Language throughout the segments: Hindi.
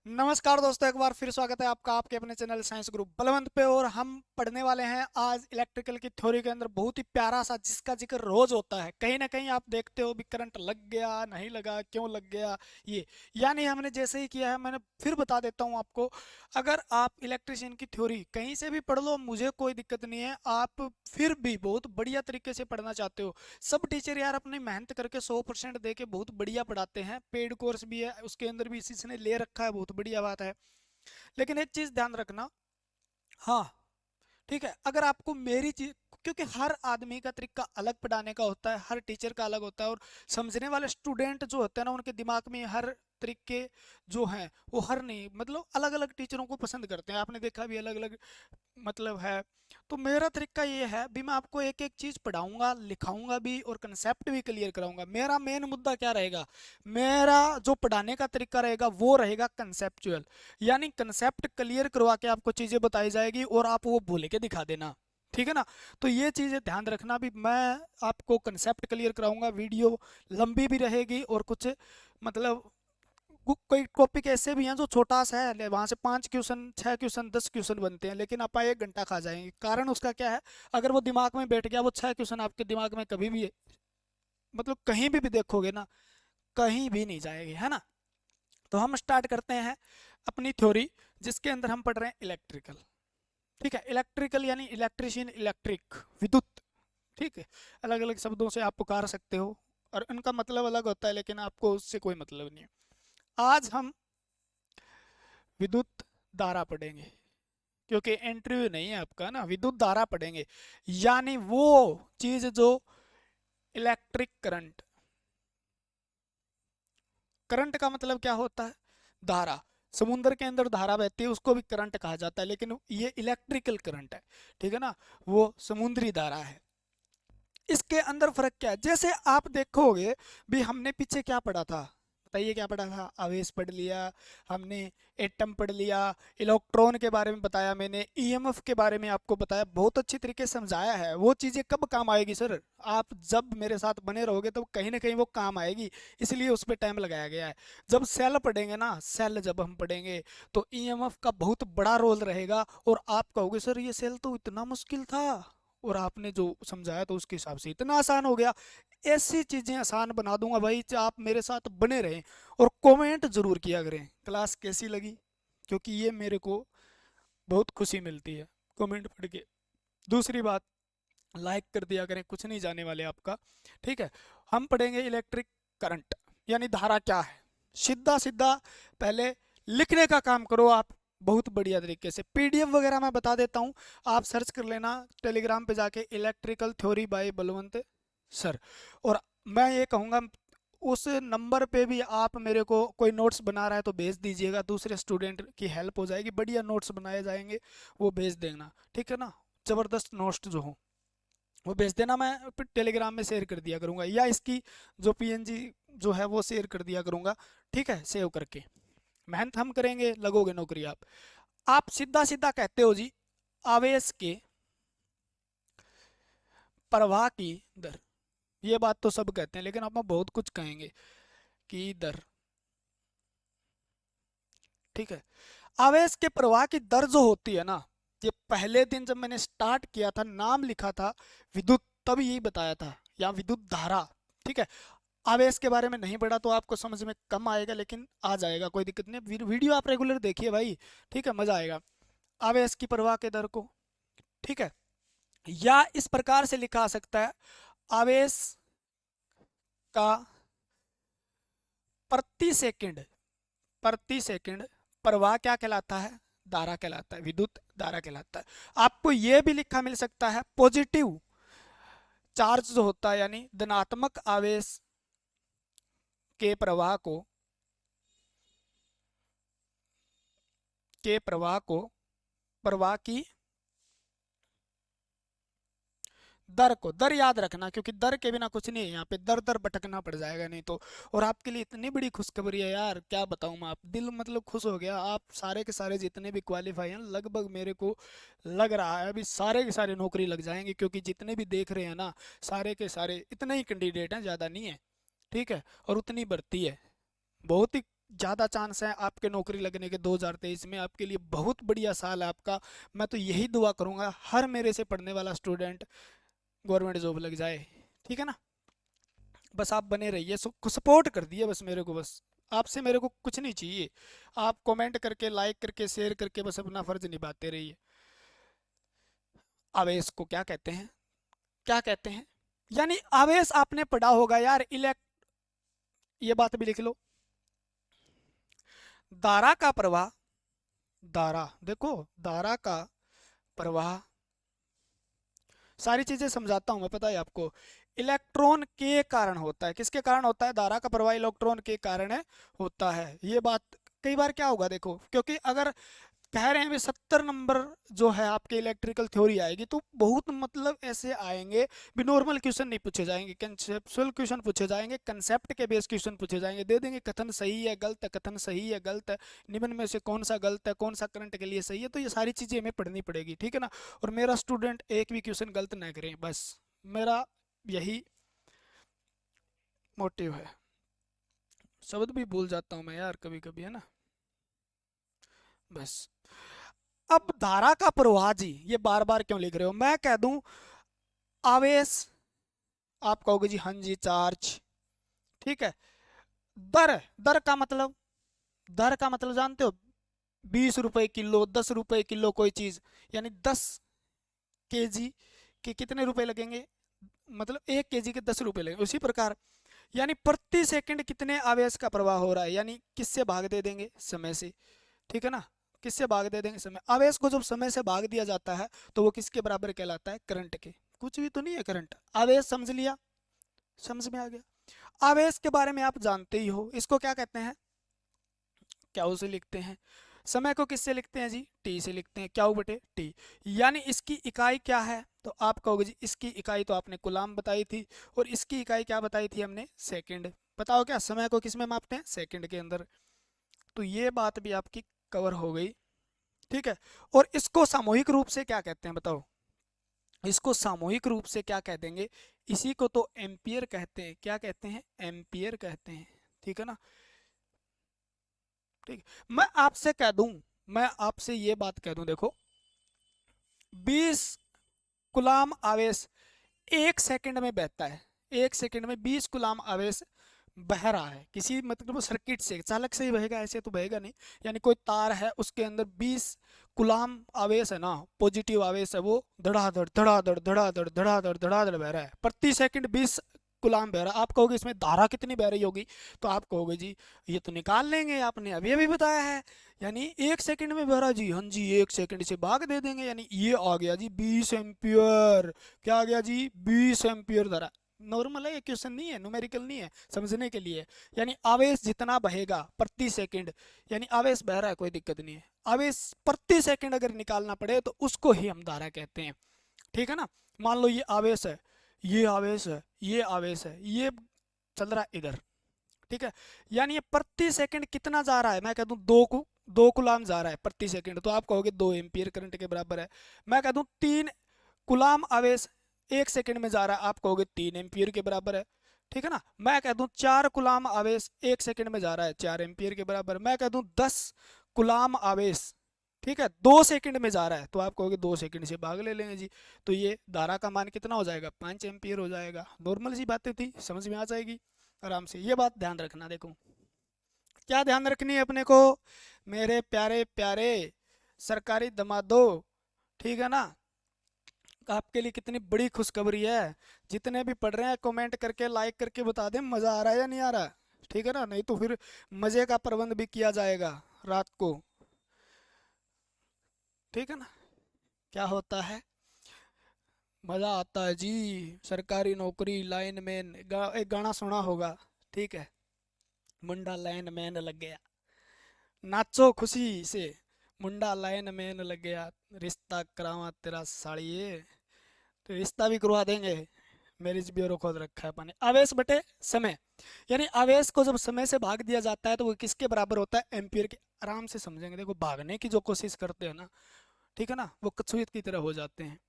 नमस्कार दोस्तों, एक बार फिर स्वागत है आपका आपके अपने चैनल साइंस ग्रुप बलवंत पे। और हम पढ़ने वाले हैं आज इलेक्ट्रिकल की थ्योरी के अंदर बहुत ही प्यारा सा, जिसका जिक्र रोज होता है। कहीं ना कहीं आप देखते हो भी करंट लग गया, नहीं लगा, क्यों लग गया ये। यानी हमने जैसे ही किया है, मैंने फिर बता देता हूँ आपको। अगर आप इलेक्ट्रिशियन की थ्योरी कहीं से भी पढ़ लो, मुझे कोई दिक्कत नहीं है। आप फिर भी बहुत बढ़िया तरीके से पढ़ना चाहते हो, सब टीचर यार अपनी मेहनत करके 100% दे के बहुत बढ़िया पढ़ाते हैं। पेड कोर्स भी है, उसके अंदर भी इसी ने ले रखा है, बहुत बढ़िया बात है। लेकिन एक चीज ध्यान रखना। हाँ, ठीक है, अगर आपको मेरी चीज, क्योंकि हर आदमी का तरीका अलग पढ़ाने का होता है, हर टीचर का अलग होता है। और समझने वाले स्टूडेंट जो होते हैं ना, उनके दिमाग में हर तरीके जो हैं वो हर नहीं, मतलब अलग अलग टीचरों को पसंद करते हैं। आपने देखा भी अलग अलग मतलब है। तो मेरा तरीका ये है भी, मैं आपको एक एक चीज पढ़ाऊंगा, लिखाऊंगा भी और कंसेप्ट भी क्लियर कराऊंगा। मेरा मेन मुद्दा क्या रहेगा, मेरा जो पढ़ाने का तरीका रहेगा वो रहेगा कंसेप्चुअल। यानी कंसेप्ट क्लियर करवा के आपको चीजें बताई जाएगी और आप वो भूल के दिखा देना। ठीक है ना। तो ये चीजें ध्यान रखना भी, मैं आपको कंसेप्ट क्लियर कराऊंगा। वीडियो लंबी भी रहेगी और कुछ मतलब कोई टॉपिक ऐसे भी हैं जो छोटा सा है, वहां से 5 क्वेश्चन, 6 क्वेश्चन, 10 क्वेश्चन बनते हैं, लेकिन आप 1 घंटा खा जाएंगे। कारण उसका क्या है, अगर वो दिमाग में बैठ गया, वो 6 क्वेश्चन आपके दिमाग में कभी भी मतलब कहीं भी देखोगे ना, कहीं भी नहीं जाएगी, है ना। तो हम स्टार्ट करते हैं अपनी थ्योरी, जिसके अंदर हम पढ़ रहे हैं इलेक्ट्रिकल। ठीक है, इलेक्ट्रिकल यानी इलेक्ट्रिशियन, इलेक्ट्रिक, विद्युत। ठीक है, अलग अलग शब्दों से आप पुकार सकते हो और उनका मतलब अलग होता है, लेकिन आपको उससे कोई मतलब नहीं है। आज हम विद्युत धारा पढ़ेंगे, क्योंकि इंटरव्यू नहीं है आपका ना। विद्युत धारा पढ़ेंगे, यानी वो चीज जो इलेक्ट्रिक करंट। करंट का मतलब क्या होता है, धारा। समुद्र के अंदर धारा बहती है, उसको भी करंट कहा जाता है, लेकिन ये इलेक्ट्रिकल करंट है। ठीक है ना, वो समुद्री धारा है। इसके अंदर फर्क क्या है, जैसे आप देखोगे भी, हमने पीछे क्या पढ़ा था, बताइए क्या पढ़ा था। आवेश पढ़ लिया हमने, एटम पढ़ लिया, इलेक्ट्रॉन के बारे में बताया मैंने, ईएमएफ के बारे में आपको बताया, बहुत अच्छी तरीके से समझाया है। वो चीज़ें कब काम आएगी सर, आप जब मेरे साथ बने रहोगे तो कहीं ना कहीं वो काम आएगी, इसलिए उस पर टाइम लगाया गया है। जब सेल पढ़ेंगे ना, सेल जब हम पढ़ेंगे तो ईएमएफ का बहुत बड़ा रोल रहेगा। और आप कहोगे सर ये सेल तो इतना मुश्किल था, और आपने जो समझाया तो उसके हिसाब से इतना आसान हो गया। ऐसी चीजें आसान बना दूंगा भाई, आप मेरे साथ बने रहें। और कमेंट जरूर किया करें क्लास कैसी लगी, क्योंकि ये मेरे को बहुत खुशी मिलती है कमेंट पढ़ के। दूसरी बात, लाइक कर दिया करें, कुछ नहीं जाने वाले आपका। ठीक है, हम पढ़ेंगे इलेक्ट्रिक करंट यानी धारा क्या है। सीधा सीधा पहले लिखने का काम करो आप, बहुत बढ़िया तरीके से। पीडीएफ वगैरह मैं बता देता हूँ, आप सर्च कर लेना टेलीग्राम पे जाके, electrical theory by Balwant sir. और मैं ये कहूँगा, उस नंबर पे भी आप मेरे को कोई नोट्स बना रहा है तो भेज दीजिएगा, दूसरे स्टूडेंट की हेल्प हो जाएगी, बढ़िया नोट्स बनाए जाएंगे, वो भेज देना। ठीक है ना, ज़बरदस्त नोट्स जो हो वो भेज देना, मैं फिर टेलीग्राम में शेयर कर दिया करूँगा, या इसकी जो पीएनजी जो है वो शेयर कर दिया करूँगा। ठीक है, सेव करके। मेहनत हम करेंगे, लगोगे नौकरी आप सीधा सीधा कहते हो जी, आवेश के प्रवाह की दर। ये बात तो सब कहते हैं, लेकिन अब हम बहुत कुछ कहेंगे कि दर। ठीक है, आवेश के प्रवाह की दर जो होती है ना, ये पहले दिन जब मैंने स्टार्ट किया था, नाम लिखा था विद्युत, तब यही बताया था, या विद्युत धारा। ठीक है, आवेश के बारे में नहीं पढ़ा तो आपको समझ में कम आएगा, लेकिन आ जाएगा, कोई दिक्कत नहीं। वीडियो आप रेगुलर देखिए भाई, ठीक है, मजा आएगा। आवेश की प्रवाह के दर को, ठीक है, या इस प्रकार से लिखा जा सकता है, आवेश का प्रति सेकंड, प्रति सेकंड प्रवाह क्या कहलाता है, धारा कहलाता है, विद्युत धारा कहलाता है। आपको यह भी लिखा मिल सकता है, पॉजिटिव चार्ज जो होता है, यानी धनात्मक आवेश के प्रवाह को, प्रवाह की दर को, दर याद रखना, क्योंकि दर के बिना कुछ नहीं है, यहाँ पे दर दर भटकना पड़ जाएगा नहीं तो। और आपके लिए इतनी बड़ी खुशखबरी है यार, क्या बताऊँ मैं, आप दिल मतलब खुश हो गया। आप सारे के सारे जितने भी क्वालिफाई हैं, लगभग मेरे को लग रहा है अभी सारे के सारे नौकरी लग जाएंगे, क्योंकि जितने भी देख रहे हैं ना, सारे के सारे इतने ही कैंडिडेट हैं, ज़्यादा नहीं है। ठीक है, और उतनी भर्ती है, बहुत ही ज़्यादा चांस है आपके नौकरी लगने के। 2023 में आपके लिए बहुत बढ़िया साल है आपका। मैं तो यही दुआ करूँगा हर मेरे से पढ़ने वाला स्टूडेंट गवर्नमेंट जॉब लग जाए, ठीक है ना। बस आप बने रहिए, सपोर्ट कर दिए बस मेरे को, बस आपसे मेरे को कुछ नहीं चाहिए। आप कमेंट करके, लाइक करके, शेयर करके बस अपना फ़र्ज निभाते रहिए। आवेश को क्या कहते हैं, क्या कहते हैं, यानी आवेश आपने पढ़ा होगा यार। ये बात भी लिख लो, धारा का प्रवाह, धारा देखो, धारा का प्रवाह, सारी चीजें समझाता हूं मैं, पता है आपको। इलेक्ट्रॉन के कारण होता है, किसके कारण होता है? धारा का प्रवाह इलेक्ट्रॉन के कारण होता है। ये बात कई बार क्या होगा देखो, क्योंकि अगर कह रहे हैं 70 नंबर जो है आपके इलेक्ट्रिकल थ्योरी आएगी, तो बहुत मतलब ऐसे आएंगे भी, नॉर्मल क्वेश्चन नहीं पूछे जाएंगे, कंसेप्चुअल क्वेश्चन पूछे जाएंगे, कंसेप्ट के बेस क्वेश्चन पूछे जाएंगे। दे देंगे कथन सही है गलत है, कथन सही है गलत है, निम्न में से कौन सा गलत है, कौन सा करंट के लिए सही है। तो ये सारी चीजें हमें पढ़नी पड़ेगी, ठीक है ना। और मेरा स्टूडेंट एक भी क्वेश्चन गलत ना करे, बस मेरा यही मोटिव है। शब्द भी भूल जाता हूँ मैं यार कभी कभी, है ना। बस अब धारा का प्रवाह जी, ये बार बार क्यों लिख रहे हो? मैं कह दूं आवेश, आप कहोगे जी हाँ जी चार्ज, ठीक है। दर, दर का मतलब, दर का मतलब जानते हो? 20 रुपए किलो, 10 रुपए किलो कोई चीज, यानी 10 केजी के कितने रुपए लगेंगे, मतलब 1 केजी के 10 रुपए लगेंगे। उसी प्रकार यानी प्रति सेकंड कितने आवेश का प्रवाह हो रहा है, यानी किससे भाग दे देंगे? समय से, ठीक है ना। किससे भाग दे देंगे? समय। आवेश को जब समय से भाग दिया जाता है तो वो किसके बराबर कहलाता है? करंट के। कुछ भी तो नहीं है करंट, आवेश, समझ लिया, समझ में आ गया। आवेश के बारे में आप जानते ही हो, इसको क्या कहते हैं? क्या उसे लिखते हैं? समय को किससे लिखते हैं जी? टी से लिखते हैं, क्या बटे टी। यानी इसकी इकाई क्या है? तो आप कहोगे जी इसकी इकाई तो आपने कूलाम बताई थी, और इसकी इकाई क्या बताई थी हमने? सेकंड। बताओ क्या समय को किस में मापते हैं? सेकंड के अंदर। तो ये बात भी आपकी कवर हो गई, ठीक है। और इसको सामूहिक रूप से क्या कहते हैं बताओ? इसको सामूहिक रूप से क्या कह देंगे? इसी को तो एम्पियर कहते हैं। क्या कहते हैं? एम्पियर कहते हैं, ठीक है ना। ठीक, मैं आपसे कह दूं, मैं आपसे ये बात कह दूं, देखो 20 गुलाम आवेश 1 सेकंड में बहता है। 1 सेकंड में 20 गुलाम आवेश बह रहा है, किसी मतलब सर्किट से, चालक से ही बहेगा, ऐसे तो बहेगा नहीं। यानी कोई तार है उसके अंदर 20 गुलाम आवेश है ना, पॉजिटिव आवेश है, वो धड़ाधड़ धड़ाधड़ धड़ाधड़ धड़ाधड़ धड़ाधड़ बह रहा है प्रति सेकंड। 20 गुलाम बह रहा है। आप कहोगे इसमें धारा कितनी बह रही होगी? तो आप कहोगे जी ये तो निकाल लेंगे, आपने अभी अभी बताया है। यानी 1 सेकंड में बह रहा जी, हाँ जी 1 सेकंड से भाग दे देंगे, यानी ये आ गया जी 20 एम्पियर। क्या आ गया जी? 20 एम्पियर धारा। नॉर्मल है, ये क्वेश्चन नहीं है, न्यूमेरिकल नहीं है, समझने के लिए। यानी आवेश जितना बहेगा प्रति सेकंड, यानी आवेश बह रहा है कोई दिक्कत नहीं है, आवेश प्रति सेकंड अगर निकालना पड़े तो उसको ही हम धारा कहते हैं, ठीक है ना। मान लो ये आवेश है, ये आवेश है, ये आवेश है, ये चल रहा है इधर, ठीक है। यानी ये प्रति सेकंड कितना जा रहा है? मैं कह दूं 2 कुलाम जा रहा है प्रति सेकंड, तो आप कहोगे 2 एम्पियर करंट के बराबर है। मैं कह दूं 3 कुलाम आवेश 1 सेकंड में जा रहा है, आप कहोगे 3 एम्पियर के बराबर है, ठीक है ना। मैं कह दूं 4 कुलाम आवेश 1 सेकंड में जा रहा है, 4 एम्पियर के बराबर। मैं कह दूं 10 कुलाम आवेश, ठीक है, 2 सेकंड में जा रहा है, तो आप कहोगे 2 सेकंड से भाग ले लेंगे जी। तो ये धारा का मान कितना हो जाएगा? 5 एम्पियर हो जाएगा। नॉर्मल सी बातें थी, समझ में आ जाएगी आराम से। ये बात ध्यान रखना। देखो क्या ध्यान रखनी है अपने को, मेरे प्यारे प्यारे सरकारी दमादो, ठीक है ना। आपके लिए कितनी बड़ी खुशखबरी है। जितने भी पढ़ रहे हैं कमेंट करके, लाइक करके बता दें मज़ा आ रहा है या नहीं आ रहा, ठीक है ना। नहीं तो फिर मज़े का प्रबंध भी किया जाएगा रात को, ठीक है ना। क्या होता है? मज़ा आता है जी। सरकारी नौकरी, लाइन मैन, एक गाना सुना होगा, ठीक है। मुंडा लाइन मैन लग गया, नाचो खुशी से, मुंडा लाइन मैन लग गया, रिश्ता करावा तेरा साड़िए। तो रिश्ता भी करवा देंगे, मैरिज ब्यूरो खोल रखा है अपन ने। आवेश बटे समय, यानी आवेश को जब समय से भाग दिया जाता है तो वो किसके बराबर होता है? एम्पियर के। आराम से समझेंगे, देखो भागने की जो कोशिश करते हैं ना, ठीक है ना, वो कछुए की तरह हो जाते हैं,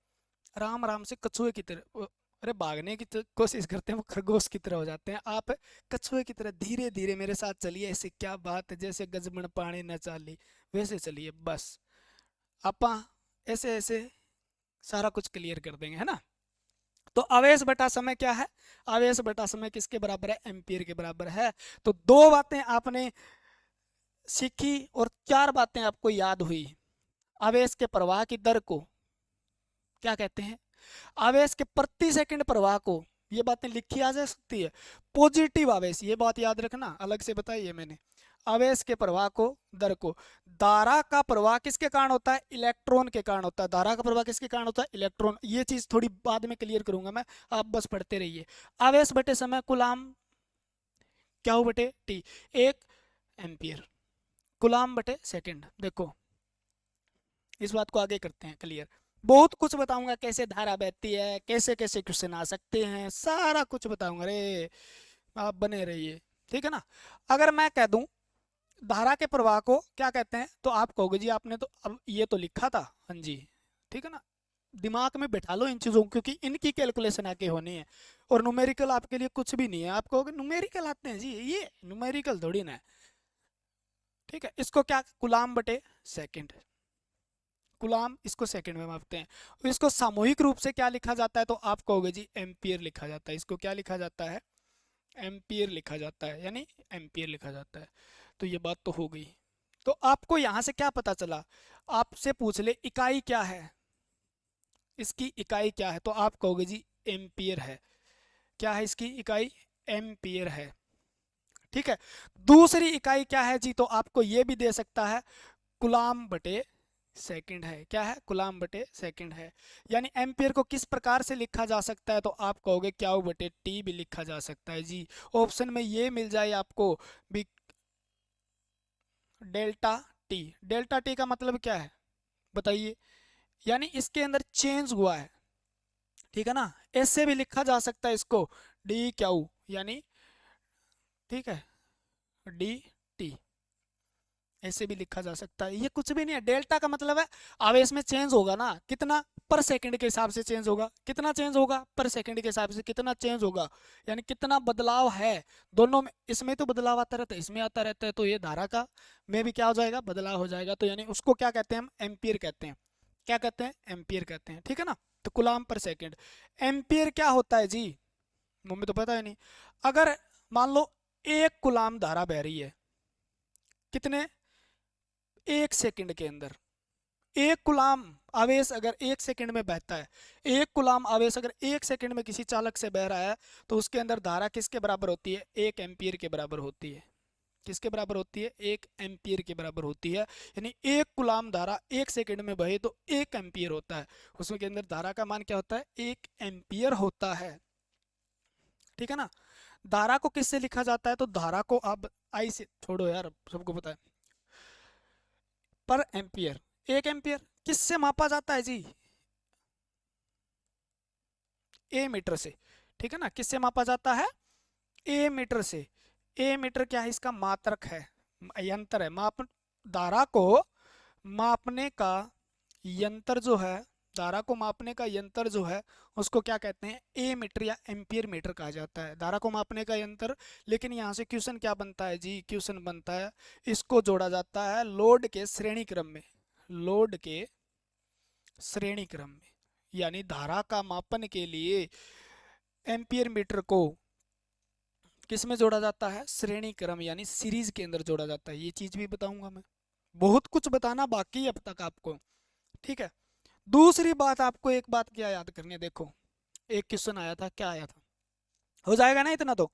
आराम आराम से कछुए की तरह, अरे भागने की तो कोशिश करते हैं, वो खरगोश की तरह हो जाते हैं। आप कछुए की तरह धीरे धीरे मेरे साथ चलिए, ऐसे क्या बात है, जैसे गजबन पानी न चाली वैसे चलिए बस। आपा ऐसे ऐसे सारा कुछ क्लियर कर देंगे, है ना। तो आवेश बटा समय क्या है, आवेश बटा समय किसके बराबर है, एम्पियर के बराबर है। तो दो बातें आपने सीखी और चार बातें आपको याद हुई। आवेश के प्रवाह की दर को क्या कहते हैं, आवेश के प्रति सेकंड प्रवाह को, ये बातें लिखी आ जा सकती है। पॉजिटिव आवेश, ये बात याद रखना, अलग से बताइए मैंने। आवेश के प्रवाह को, दर को। धारा का प्रवाह किसके कारण होता है, इलेक्ट्रॉन के कारण होता है। धारा का प्रवाह किसके कारण होता है, इलेक्ट्रॉन। ये चीज थोड़ी बाद में क्लियर करूंगा मैं, आप बस पढ़ते रहिए। आवेश बटे समय, कुलाम क्या हो बटे टी, 1 एम्पियर, कुलाम बटे सेकंड। देखो इस बात को आगे करते हैं क्लियर। बहुत कुछ बताऊंगा, कैसे धारा बहती है, कैसे कैसे क्वेश्चन आ सकते हैं, सारा कुछ बताऊंगा। अरे आप बने रहिए, ठीक है ना। अगर मैं कह दूं धारा के प्रवाह को क्या कहते हैं, तो आप कहोगे जी आपने तो अब ये तो लिखा था, हाँ जी, ठीक है ना। दिमाग में बैठा लो इन चीजों को, क्योंकि इनकी कैलकुलेशन आके होनी है। और न्यूमेरिकल आपके लिए कुछ भी नहीं है। आप कहोगे न्यूमेरिकल आते हैं जी, ये न्यूमेरिकल थोड़ी ना है, ठीक है। इसको क्या, गुलाम बटे सेकंड, गुलाम इसको सेकंड में मापते हैं। और इसको सामूहिक रूप से क्या लिखा जाता है, तो आप कहोगे जी एम्पियर लिखा जाता है। इसको क्या लिखा जाता है, एम्पियर लिखा जाता है, यानी एम्पियर लिखा जाता है। तो ये बात तो हो गई। तो आपको यहां से क्या पता चला, आपसे पूछ ले इकाई क्या है, इसकी इकाई क्या है, तो आप कहोगे जी एम्पियर है। क्या है इसकी इकाई, एम्पियर है, ठीक है। दूसरी इकाई क्या है जी, तो आपको ये भी दे सकता है, कुलाम बटे सेकंड है। क्या है, कुलाम बटे सेकंड है। यानी एम्पियर को किस प्रकार से लिखा जा सकता है, तो आप कहोगे क्यू बटे टी भी लिखा जा सकता है जी। ऑप्शन में ये मिल जाए आपको भी, डेल्टा टी। डेल्टा टी का मतलब क्या है बताइए, यानी इसके अंदर चेंज हुआ है, ठीक है ना। ऐसे भी लिखा जा सकता है इसको, डी क्यू, यानी ठीक है, डी टी, ऐसे भी लिखा जा सकता है। ये कुछ भी नहीं है, डेल्टा का मतलब है आवेश में चेंज होगा ना, कितना पर सेकंड के हिसाब से चेंज होगा, कितना चेंज होगा पर सेकंड के हिसाब से, कितना चेंज होगा यानी कितना बदलाव है दोनों में। इसमें तो बदलाव आता रहता है, इसमें आता रहता है, तो ये धारा का में भी क्या हो जाएगा, बदलाव हो जाएगा। तो यानी उसको क्या कहते हैं, हम एम्पियर कहते हैं। क्या कहते हैं, एम्पियर कहते हैं, ठीक है ना। तो कुलाम पर सेकेंड। एम्पियर क्या होता है जी, मुझे तो पता है नहीं। अगर मान लो 1 गुलाम धारा बह रही है, कितने, 1 सेकंड के अंदर, 1 गुलाम आवेश अगर 1 सेकंड में बहता है, 1 गुलाम आवेश अगर 1 सेकंड में किसी चालक से बह रहा है, तो उसके अंदर धारा किसके बराबर होती है, 1 एम्पियर के बराबर होती है। किसके बराबर होती है, 1 एम्पियर के बराबर होती है। यानी 1 गुलाम धारा 1 सेकंड में बहे तो 1 एम्पियर होता है, उसमें के अंदर धारा का मान क्या होता है, 1 एम्पियर होता है, ठीक है ना। धारा को किससे लिखा जाता है, तो धारा को आप आई से छोड़ो यार, सबको पता है, पर एम्पियर। 1 एम्पियर किससे मापा जाता है जी, ए मीटर से, ठीक है ना। किससे मापा जाता है, ए मीटर से। ए मीटर क्या है, इसका मात्रक है, यंत्र है। माप, धारा को मापने का यंत्र जो है, धारा को मापने का यंत्र जो है उसको क्या कहते हैं, ए मीटर या एम्पियर मीटर कहा जाता है, धारा को मापने का यंत्र। लेकिन यहाँ से क्वेश्चन क्या बनता है जी, क्वेश्चन बनता है, इसको जोड़ा जाता है लोड के श्रेणी क्रम में, लोड के श्रेणी क्रम में। यानी धारा का मापन के लिए एम्पियर मीटर को किस में जोड़ा जाता है, श्रेणी क्रम यानी सीरीज के अंदर जोड़ा जाता है। ये चीज भी बताऊंगा मैं, बहुत कुछ बताना बाकी है अब तक आपको, ठीक है। दूसरी बात, आपको एक बात क्या याद करनी है, देखो एक क्वेश्चन आया था, क्या आया था, हो जाएगा ना इतना तो।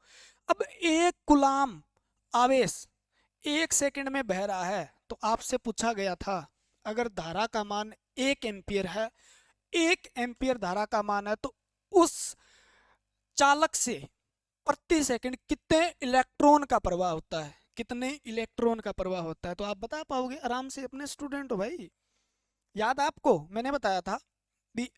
अब 1 गुलाम आवेश 1 सेकंड में बह रहा है, तो आपसे पूछा गया था अगर धारा का मान 1 एम्पियर है, 1 एम्पियर धारा का मान है, तो उस चालक से प्रति सेकंड कितने इलेक्ट्रॉन का प्रवाह होता है, कितने इलेक्ट्रॉन का प्रवाह होता है। तो आप बता पाओगे आराम से, अपने स्टूडेंट हो भाई, याद आपको मैंने बताया था भी,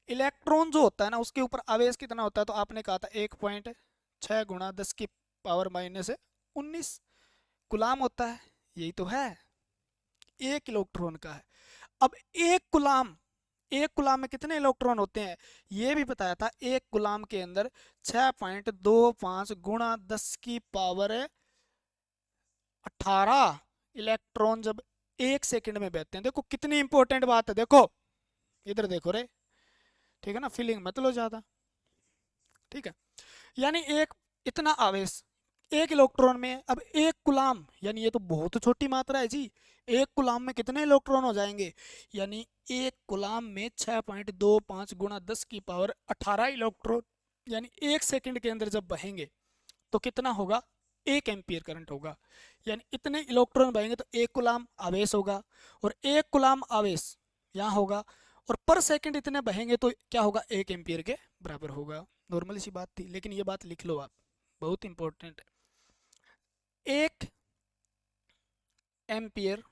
इलेक्ट्रॉन जो होता है ना उसके ऊपर आवेश कितना होता है, तो आपने कहा था 1.6 गुणा 10 की पावर माइनस 19 गुलाम होता है, यही तो है, 1 इलेक्ट्रॉन का है। अब 1 गुलाम एक गुलाम में कितने इलेक्ट्रॉन होते हैं ये भी बताया था। एक गुलाम के अंदर 6.25 गुणा 10 की पावर 18 इलेक्ट्रॉन जब 1 सेकंड में बहते हैं। देखो कितनी इंपॉर्टेंट बात है, देखो इधर देखो रे, ठीक है ना, फीलिंग मत लो ज्यादा, ठीक है। यानी एक इतना आवेश एक इलेक्ट्रॉन में, अब एक गुलाम, यानी ये तो बहुत छोटी मात्रा है जी। एक गुलाम में कितने इलेक्ट्रॉन हो जाएंगे, यानी एक गुलाम में 6.25 गुणा 10 की पावर 18 इलेक्ट्रॉन, यानी 1 सेकंड के अंदर जब बहेंगे तो कितना होगा, 1 एम्पियर करंट होगा। यानी इतने इलेक्ट्रॉन बहेंगे तो एक गुलाम आवेश होगा, और एक गुलाम आवेश यहाँ होगा, और पर सेकंड इतने बहेंगे तो क्या होगा, 1 एम्पियर के बराबर होगा। नॉर्मल सी बात थी, लेकिन ये बात लिख लो आप, बहुत इंपॉर्टेंट है। 1 एम्पियर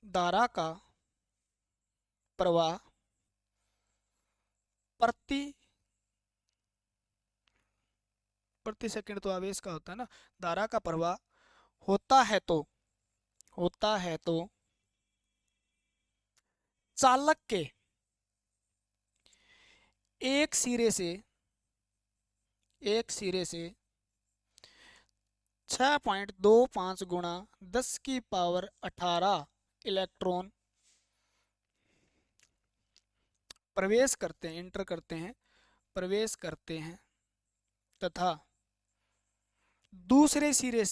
धारा का प्रवाह प्रति सेकंड तो आवेश का होता है ना, धारा का प्रवाह होता है तो चालक के एक सिरे से 6.25 गुणा 10 की पावर 18 इलेक्ट्रॉन प्रवेश करते हैं, इंटर करते हैं, प्रवेश करते हैं, तथा दूसरे सिरे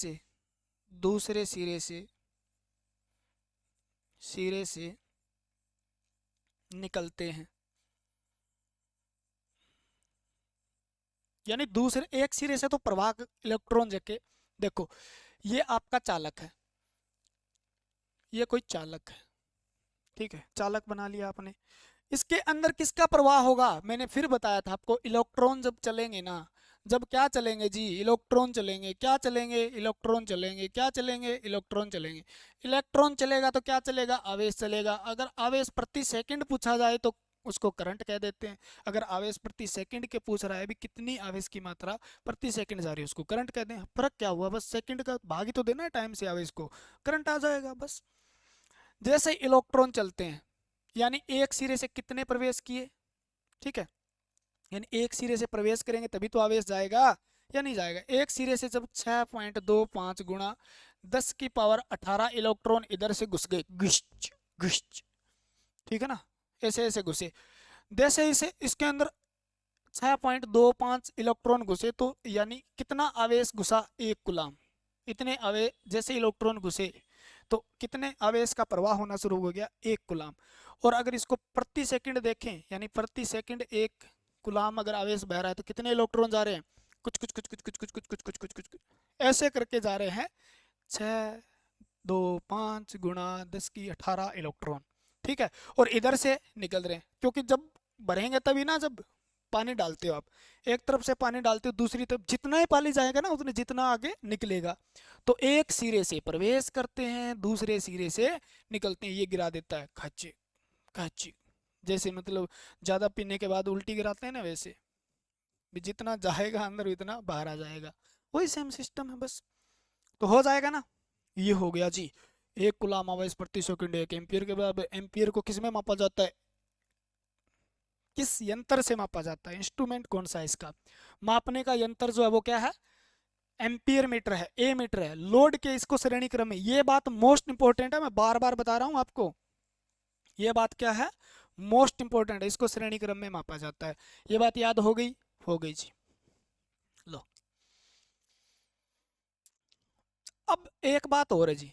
से निकलते हैं। यानी दूसरे एक सिरे से तो प्रवाह इलेक्ट्रॉन जाके, देखो ये आपका चालक है, ये कोई चालक है, ठीक है, चालक बना लिया आपने। इसके अंदर किसका प्रवाह होगा, मैंने फिर बताया था आपको, इलेक्ट्रॉन जब चलेंगे ना, जब क्या चलेंगे जी, इलेक्ट्रॉन चलेंगे, क्या चलेंगे, इलेक्ट्रॉन चलेंगे, क्या चलेंगे, इलेक्ट्रॉन चलेंगे। इलेक्ट्रॉन चलेगा तो क्या चलेगा, आवेश चलेगा। अगर आवेश प्रति सेकंड पूछा जाए तो उसको करंट कह देते हैं। अगर आवेश प्रति सेकंड के पूछ रहा है भी कितनी आवेश की मात्रा प्रति सेकंड जा रही है, उसको करंट कहते हैं। फर्क क्या हुआ, बस सेकंड का भाग ही तो देना है टाइम से, आवेश को करंट आ जाएगा बस। जैसे इलेक्ट्रॉन चलते हैं, यानी एक सिरे से कितने प्रवेश किए, ठीक है, यानी एक सिरे से प्रवेश करेंगे तभी तो आवेश जाएगा या नहीं जाएगा। एक सिरे से जब 6.25 गुणा 10 की पावर 18 इलेक्ट्रॉन इधर से घुस गए, घुस घुस, ठीक है ना, ऐसे ऐसे घुसे, जैसे इसे इसके अंदर 6.25 इलेक्ट्रॉन घुसे तो यानी कितना आवेश घुसा, एक गुलाम। इतने आवेश जैसे इलेक्ट्रॉन घुसे तो कितने आवेश का प्रवाह होना शुरू हो गया, एक गुलाम। और अगर इसको प्रति सेकंड देखें, यानी प्रति सेकंड एक गुलाम अगर आवेश बह रहा है तो कितने इलेक्ट्रॉन जा रहे हैं, कुछ कुछ कुछ कुछ कुछ कुछ कुछ कुछ कुछ कुछ कुछ ऐसे करके जा रहे हैं, 6.25 गुणा 10 की 18 इलेक्ट्रॉन, ठीक है। और इधर से निकल रहे हैं, क्योंकि जब भरेंगे तभी ना, जब पानी डालते हो आप, एक तरफ से पानी डालते हो दूसरी तरफ, जितना ही पानी जाएगा ना उतने जितना आगे निकलेगा। तो एक सिरे से प्रवेश करते हैं, दूसरे सिरे से निकलते हैं, ये गिरा देता है खच खच, जैसे मतलब ज्यादा पीने के बाद उल्टी गिराते हैं ना, वैसे भी जितना जाएगा अंदर उतना बाहर आ जाएगा, वही सेम सिस्टम है बस। तो हो जाएगा ना, ये हो गया जी। एक कूलाम आवेश प्रति सेकंड 1 एम्पियर के बराबर। एम्पियर को किस में मापा जाता है, किस यंत्र से मापा जाता है, इंस्ट्रूमेंट कौन सा है इसका, मापने का यंत्र जो है वो क्या है, एम्पियर मीटर है, ए मीटर है। लोड के इसको श्रेणी क्रम में, ये बात मोस्ट इंपॉर्टेंट है, मैं बार बार बता रहा हूं आपको, ये बात क्या है, मोस्ट इंपॉर्टेंट है, इसको श्रेणी क्रम में मापा जाता है। ये बात याद हो गई, हो गई जी। लो अब एक बात और है जी,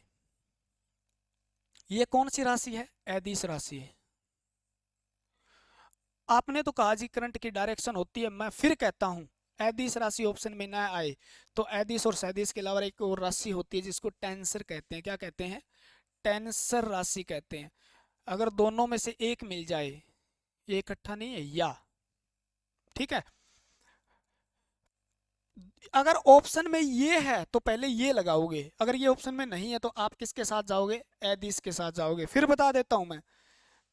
ये कौन सी राशि है, अदिश राशि है। आपने तो कहा जी करंट की डायरेक्शन होती है, मैं फिर कहता हूं अदिश राशि ऑप्शन में ना आए तो अदिश और सदिश के अलावा एक और राशि होती है जिसको टेंसर कहते हैं। क्या कहते हैं, टेंसर राशि कहते हैं। अगर दोनों में से एक मिल जाए, ये इकट्ठा नहीं है या, ठीक है, अगर ऑप्शन में ये है तो पहले ये लगाओगे, अगर ये ऑप्शन में नहीं है तो आप किसके साथ जाओगे, अदिश के साथ जाओगे। फिर बता देता हूं मैं,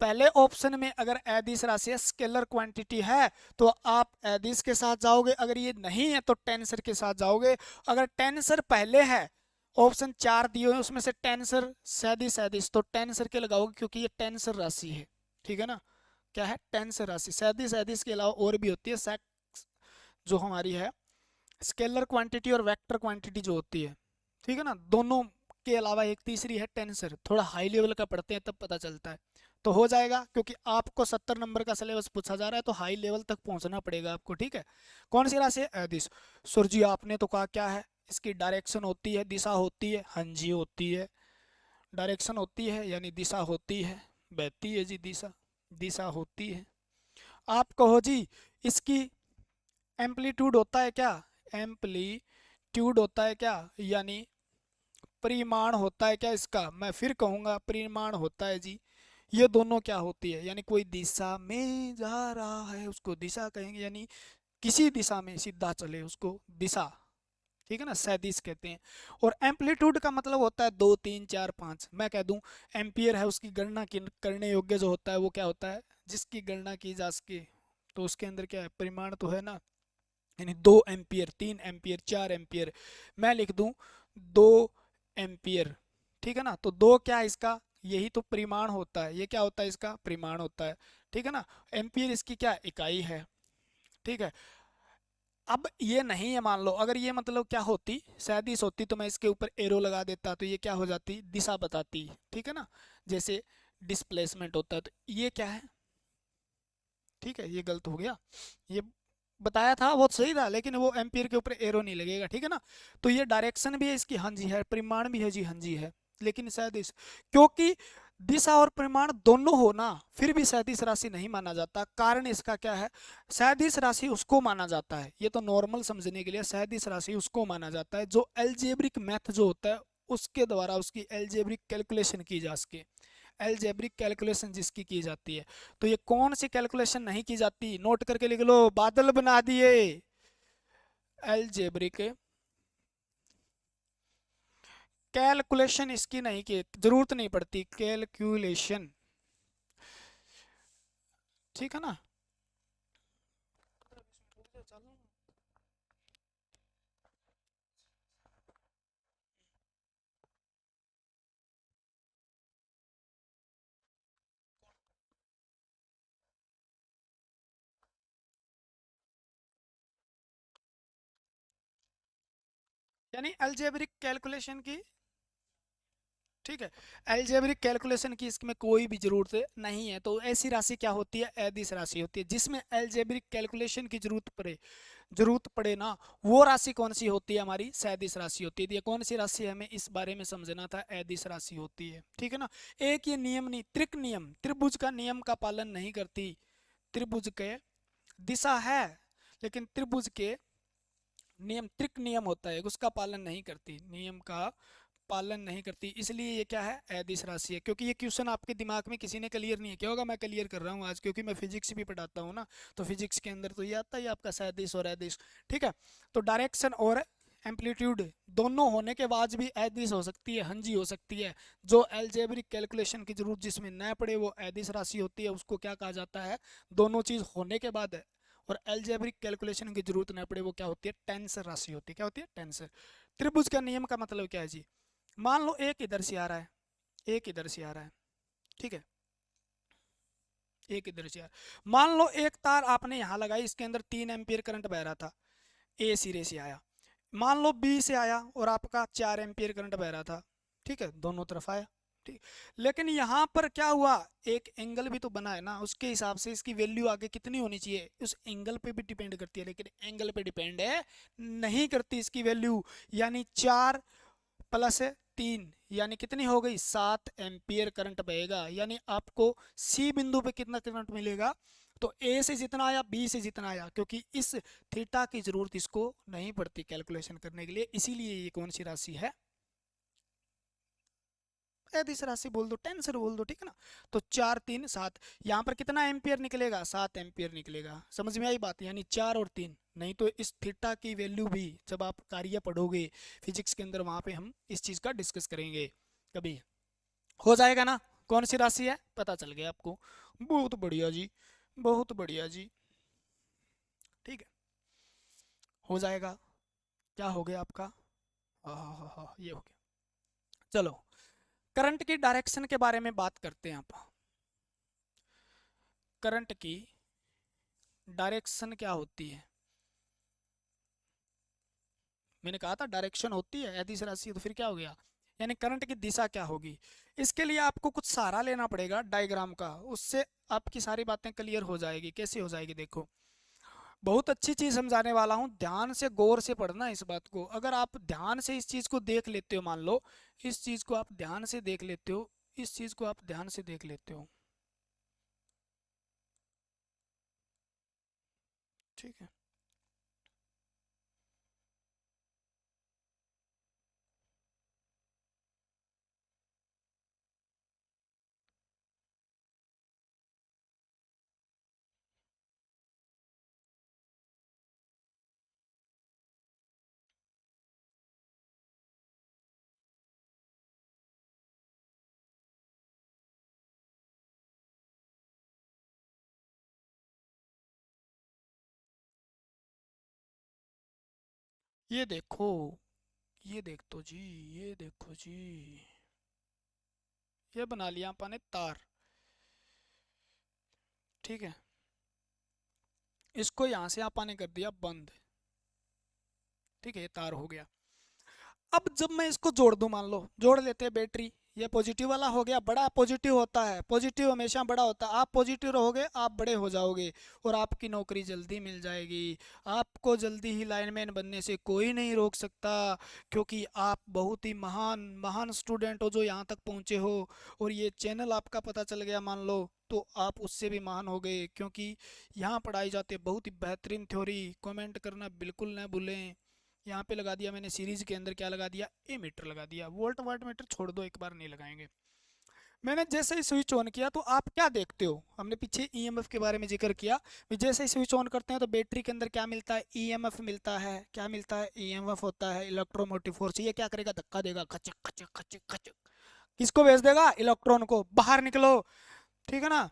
पहले ऑप्शन में अगर अदिश राशि स्केलर क्वांटिटी है तो आप अदिश के साथ जाओगे, अगर ये नहीं है तो टेंसर के साथ जाओगे। अगर टेंसर पहले है ऑप्शन 4 दिए हुए हैं, उसमें से टेंसर सैंतीस सैंतीस, तो टेंसर के लगाओगे क्योंकि ये टेंसर राशि है, ठीक है ना। क्या है? टेंसर राशि। सैंतीस सैंतीस के अलावा और भी होती है जो हमारी है स्केलर क्वांटिटी और वेक्टर क्वांटिटी जो होती है, ठीक है ना। दोनों के अलावा एक तीसरी है टेंसर, थोड़ा हाई लेवल का पढ़ते हैं तब पता चलता है। तो हो जाएगा, क्योंकि आपको 70 नंबर का सिलेबस पूछा जा रहा है तो हाई लेवल तक पहुंचना पड़ेगा आपको, ठीक है। कौन सी राशि है? अदिश। सुर जी आपने तो कहा क्या है इसकी डायरेक्शन होती है, दिशा होती है, हाँ जी होती है। डायरेक्शन होती है यानी दिशा होती है, बहती है जी दिशा, दिशा होती है। आप कहो जी इसकी एम्पलीट्यूड होता है क्या? एम्पलीट्यूड होता है क्या, यानी परिमाण होता है क्या इसका? मैं फिर कहूंगा परिमाण होता है जी। ये दोनों क्या होती है, यानी कोई दिशा में जा रहा है उसको दिशा कहेंगे, यानी किसी दिशा में सीधा चले उसको दिशा, ठीक है ना, सदिश कहते हैं। और एम्पलीट्यूड का मतलब होता है 2 3 4 5। मैं कह दूं एम्पियर है, उसकी गणना करने योग्य जो होता है वो क्या होता है? जिसकी गणना की जा सके। तो उसके अंदर क्या है? परिमाण तो है ना, यानी 2 एम्पियर, 3 एम्पियर, 4 एम्पियर। मैं लिख दूं 2 एम्पियर, ठीक है ना। तो दो क्या है इसका? यही तो परिमाण होता है, ये क्या होता है? इसका परिमाण होता है, ठीक है ना। एम्पियर इसकी क्या इकाई है, ठीक है। अब ये नहीं है, मान लो अगर ये मतलब क्या होती, सैंतीस होती तो मैं इसके ऊपर एरो लगा देता तो ये क्या हो जाती? दिशा बताती, ठीक है ना। जैसे डिस्प्लेसमेंट होता है तो ये क्या है? ठीक है, ये गलत हो गया। ये बताया था बहुत सही था, लेकिन वो एम्पियर के ऊपर एरो नहीं लगेगा, ठीक है ना। तो ये डायरेक्शन भी है इसकी, हाँ जी है। परिमाण भी है जी, हाँ जी है। लेकिन सदिश, क्योंकि दिशा और परिमाण दोनों हो ना, फिर भी सदिश राशि नहीं माना जाता। कारण इसका क्या है? सदिश राशि उसको माना जाता है, ये तो नॉर्मल समझने के लिए, सदिश राशि उसको माना जाता है जो एल्जेब्रिक मैथ जो होता है उसके द्वारा उसकी एल्जेब्रिक कैलकुलेशन की जा सके। एल्जेब्रिक कैलकुलेशन जिसकी की जाती है। तो ये कौन सी कैलकुलेशन नहीं की जाती? नोट करके लिख लो, बादल बना दिए। एल्जेब्रिक कैलकुलेशन इसकी नहीं की जरूरत नहीं पड़ती, कैलकुलेशन, ठीक है ना। यानी एल्जेब्रिक कैलकुलेशन की, ठीक है, एल्जेब्रिक कैलकुलेशन की इसमें कोई भी जरूरत नहीं है। तो ऐसी राशि क्या होती है? अदिश राशि होती है। जिसमें एल्जेब्रिक कैलकुलेशन की जरूरत पड़े ना, वो राशि कौन सी होती है? हमारी सदिश राशि होती है। ये कौन सी राशि है हमें इस बारे में समझना था? अदिश राशि होती है, ठीक है ना। एक ये नियम नहीं, त्रिक नियम, त्रिभुज का नियम का पालन नहीं करती। त्रिभुज के दिशा है लेकिन त्रिभुज के नियम, त्रिक नियम होता है उसका पालन नहीं करती, नियम का पालन नहीं करती। इसलिए ये क्या है? अदिश राशि है। क्योंकि ये क्वेश्चन आपके दिमाग में किसी ने क्लियर नहीं है, क्या होगा? मैं क्लियर कर रहा हूँ आज, क्योंकि मैं फिजिक्स भी पढ़ाता हूँ ना। तो फिजिक्स के अंदर तो ये आता है आपका सदिश और अदिश, ठीक है। तो डायरेक्शन और एम्पलीट्यूड दोनों होने के बाद भी अदिश हो सकती है, हंजी हो सकती है। जो एल्जेब्रिक कैलकुलेशन की जरूरत जिसमें न पड़े वो अदिश राशि होती है, उसको क्या कहा जाता है? दोनों चीज होने के बाद और एल्जेब्रिक कैलकुलेशन की जरूरत न पड़े वो क्या होती है? टेंसर राशि होती है। क्या होती है? टेंसर। त्रिभुज का नियम का मतलब क्या है जी? मान लो एक इधर से आ रहा है, एक इधर से आ रहा है, ठीक है, एक इधर से आ रहा है। मान लो एक तार आपने यहाँ लगाई, इसके अंदर 3 एम्पियर करंट बह रहा था, ए सिरे से आया। मान लो बी से आया और आपका 4 एम्पियर करंट बह रहा था, ठीक है, दोनों तरफ आया, ठीक। लेकिन यहाँ पर क्या हुआ? एक एंगल भी तो बना है ना, उसके हिसाब से इसकी वैल्यू आगे कितनी होनी चाहिए उस एंगल पे भी डिपेंड करती है, लेकिन एंगल पे डिपेंड है नहीं करती इसकी वैल्यू। यानी 4 + 3 यानी कितनी हो गई? 7 एम्पियर करंट बहेगा। यानी आपको सी बिंदु पे कितना करंट मिलेगा? तो ए से जितना आया, बी से जितना आया, क्योंकि इस थीटा की जरूरत इसको नहीं पड़ती कैलकुलेशन करने के लिए, इसीलिए ये कौन सी राशि है? अदिश राशि बोल दो, टेंसर बोल दो, ठीक है ना। तो 4 3 7, यहाँ पर कितना एम्पियर निकलेगा? 7 एम्पियर निकलेगा। समझ में आई बात? यानी 4 और 3। नहीं तो इस थीटा की वैल्यू भी जब आप कार्य पढ़ोगे फिजिक्स के अंदर, वहां पे हम इस चीज का डिस्कस करेंगे कभी। हो जाएगा ना? कौन सी राशि है पता चल गया आपको? बहुत बढ़िया जी, बहुत बढ़िया जी, ठीक है, हो जाएगा। क्या हो गया आपका? हाँ हाँ हाँ हाँ, ये हो गया। चलो करंट की डायरेक्शन के बारे में बात करते हैं आप। करंट की डायरेक्शन क्या होती है? मैंने कहा था डायरेक्शन होती है अदिश राशि, तो फिर क्या हो गया, यानी करंट की दिशा क्या होगी। इसके लिए आपको कुछ सहारा लेना पड़ेगा डायग्राम का, उससे आपकी सारी बातें क्लियर हो जाएगी। कैसे हो जाएगी देखो, बहुत अच्छी चीज समझाने वाला हूँ, ध्यान से गौर से पढ़ना इस बात को। अगर आप ध्यान से इस चीज को देख लेते हो, मान लो इस चीज को आप ध्यान से देख लेते हो, इस चीज को आप ध्यान से देख लेते हो, ठीक है। ये देखो, ये देख तो जी, ये देखो जी, ये बना लिया अपन ने तार, ठीक है। इसको यहाँ से अपन ने कर दिया बंद, ठीक है, ये तार हो गया। अब जब मैं इसको जोड़ दूं, मान लो जोड़ लेते हैं बैटरी, ये पॉजिटिव वाला हो गया, बड़ा पॉजिटिव होता है, पॉजिटिव हमेशा बड़ा होता है। आप पॉजिटिव रहोगे आप बड़े हो जाओगे और आपकी नौकरी जल्दी मिल जाएगी। आपको जल्दी ही लाइनमैन बनने से कोई नहीं रोक सकता, क्योंकि आप बहुत ही महान महान स्टूडेंट हो जो यहाँ तक पहुँचे हो। और ये चैनल आपका पता चल गया मान लो, तो आप उससे भी महान हो गए, क्योंकि यहाँ पढ़ाई जाती है बहुत ही बेहतरीन थ्योरी। कमेंट करना बिल्कुल न भूलें। यहाँ पे लगा दिया मैंने सीरीज के अंदर, क्या लगा दिया, ए मीटर लगा दिया। वोल्ट वाट मीटर छोड़ दो, एक बार नहीं लगाएंगे। मैंने जैसे ही स्विच ऑन किया तो आप क्या देखते हो, हमने पीछे ईएमएफ के बारे में जिक्र किया, जैसे ही स्विच ऑन करते हैं तो बैटरी के अंदर क्या मिलता है, ईएमएफ मिलता है। क्या मिलता है, ईएमएफ होता है, इलेक्ट्रोमोटिव फोर्स। ये क्या करेगा, धक्का देगा, खचक खचक खचक खचक। किसको भेज देगा, इलेक्ट्रॉन को, बाहर निकलो, ठीक है ना।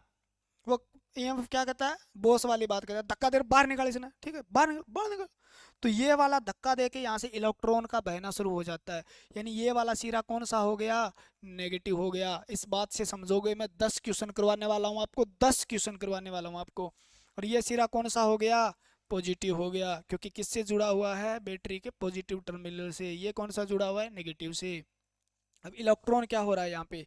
वो ईएमएफ क्या कहता है, बॉस वाली बात कहता है, धक्का दे बाहर निकाल इसने, ठीक है, बाहर निकल बाहर निकल। तो ये वाला धक्का देके यहाँ से इलेक्ट्रॉन का बहना शुरू हो जाता है, यानी ये वाला सिरा कौन सा हो गया, नेगेटिव हो गया। इस बात से समझोगे, मैं 10 क्वेश्चन करवाने वाला हूँ आपको, 10 क्वेश्चन करवाने वाला हूँ आपको। और ये सिरा कौन सा हो गया, पॉजिटिव हो गया, क्योंकि किससे जुड़ा हुआ है, बैटरी के पॉजिटिव टर्मिनल से। ये कौन सा जुड़ा हुआ है, नेगेटिव से। अब इलेक्ट्रॉन क्या हो रहा है यहाँ पे,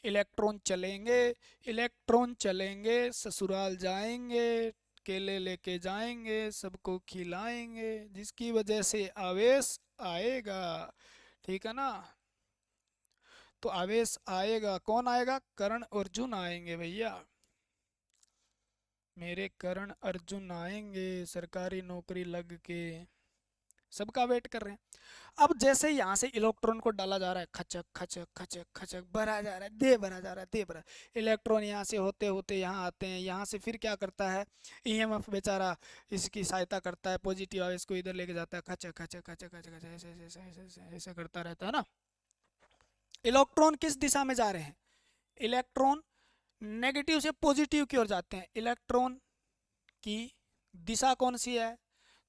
इलेक्ट्रॉन चलेंगे, इलेक्ट्रॉन चलेंगे, ससुराल जाएंगे, केले लेके जाएंगे, सबको खिलाएंगे, जिसकी वजह से आवेश आएगा, ठीक है ना। तो आवेश आएगा, कौन आएगा, करण अर्जुन आएंगे भैया, मेरे करण अर्जुन आएंगे, सरकारी नौकरी लग के सबका वेट कर रहे हैं। अब जैसे यहाँ से इलेक्ट्रॉन को डाला जा रहा है, खचक खचक खचक खचक, भरा जा रहा है, दे भरा जा रहा है, दे भरा। इलेक्ट्रॉन यहाँ से होते होते यहाँ आते हैं, यहाँ से फिर क्या करता है, ईएमएफ बेचारा इसकी सहायता करता है, पॉजिटिव आवेश को इधर लेके जाता है, खचक खचक खचक खचक खचक, ऐसे ऐसे ऐसे ऐसे ऐसे ऐसे करता रहता है ना। इलेक्ट्रॉन किस दिशा में जा रहे हैं, इलेक्ट्रॉन नेगेटिव से पॉजिटिव की ओर जाते हैं। इलेक्ट्रॉन की दिशा कौन सी है,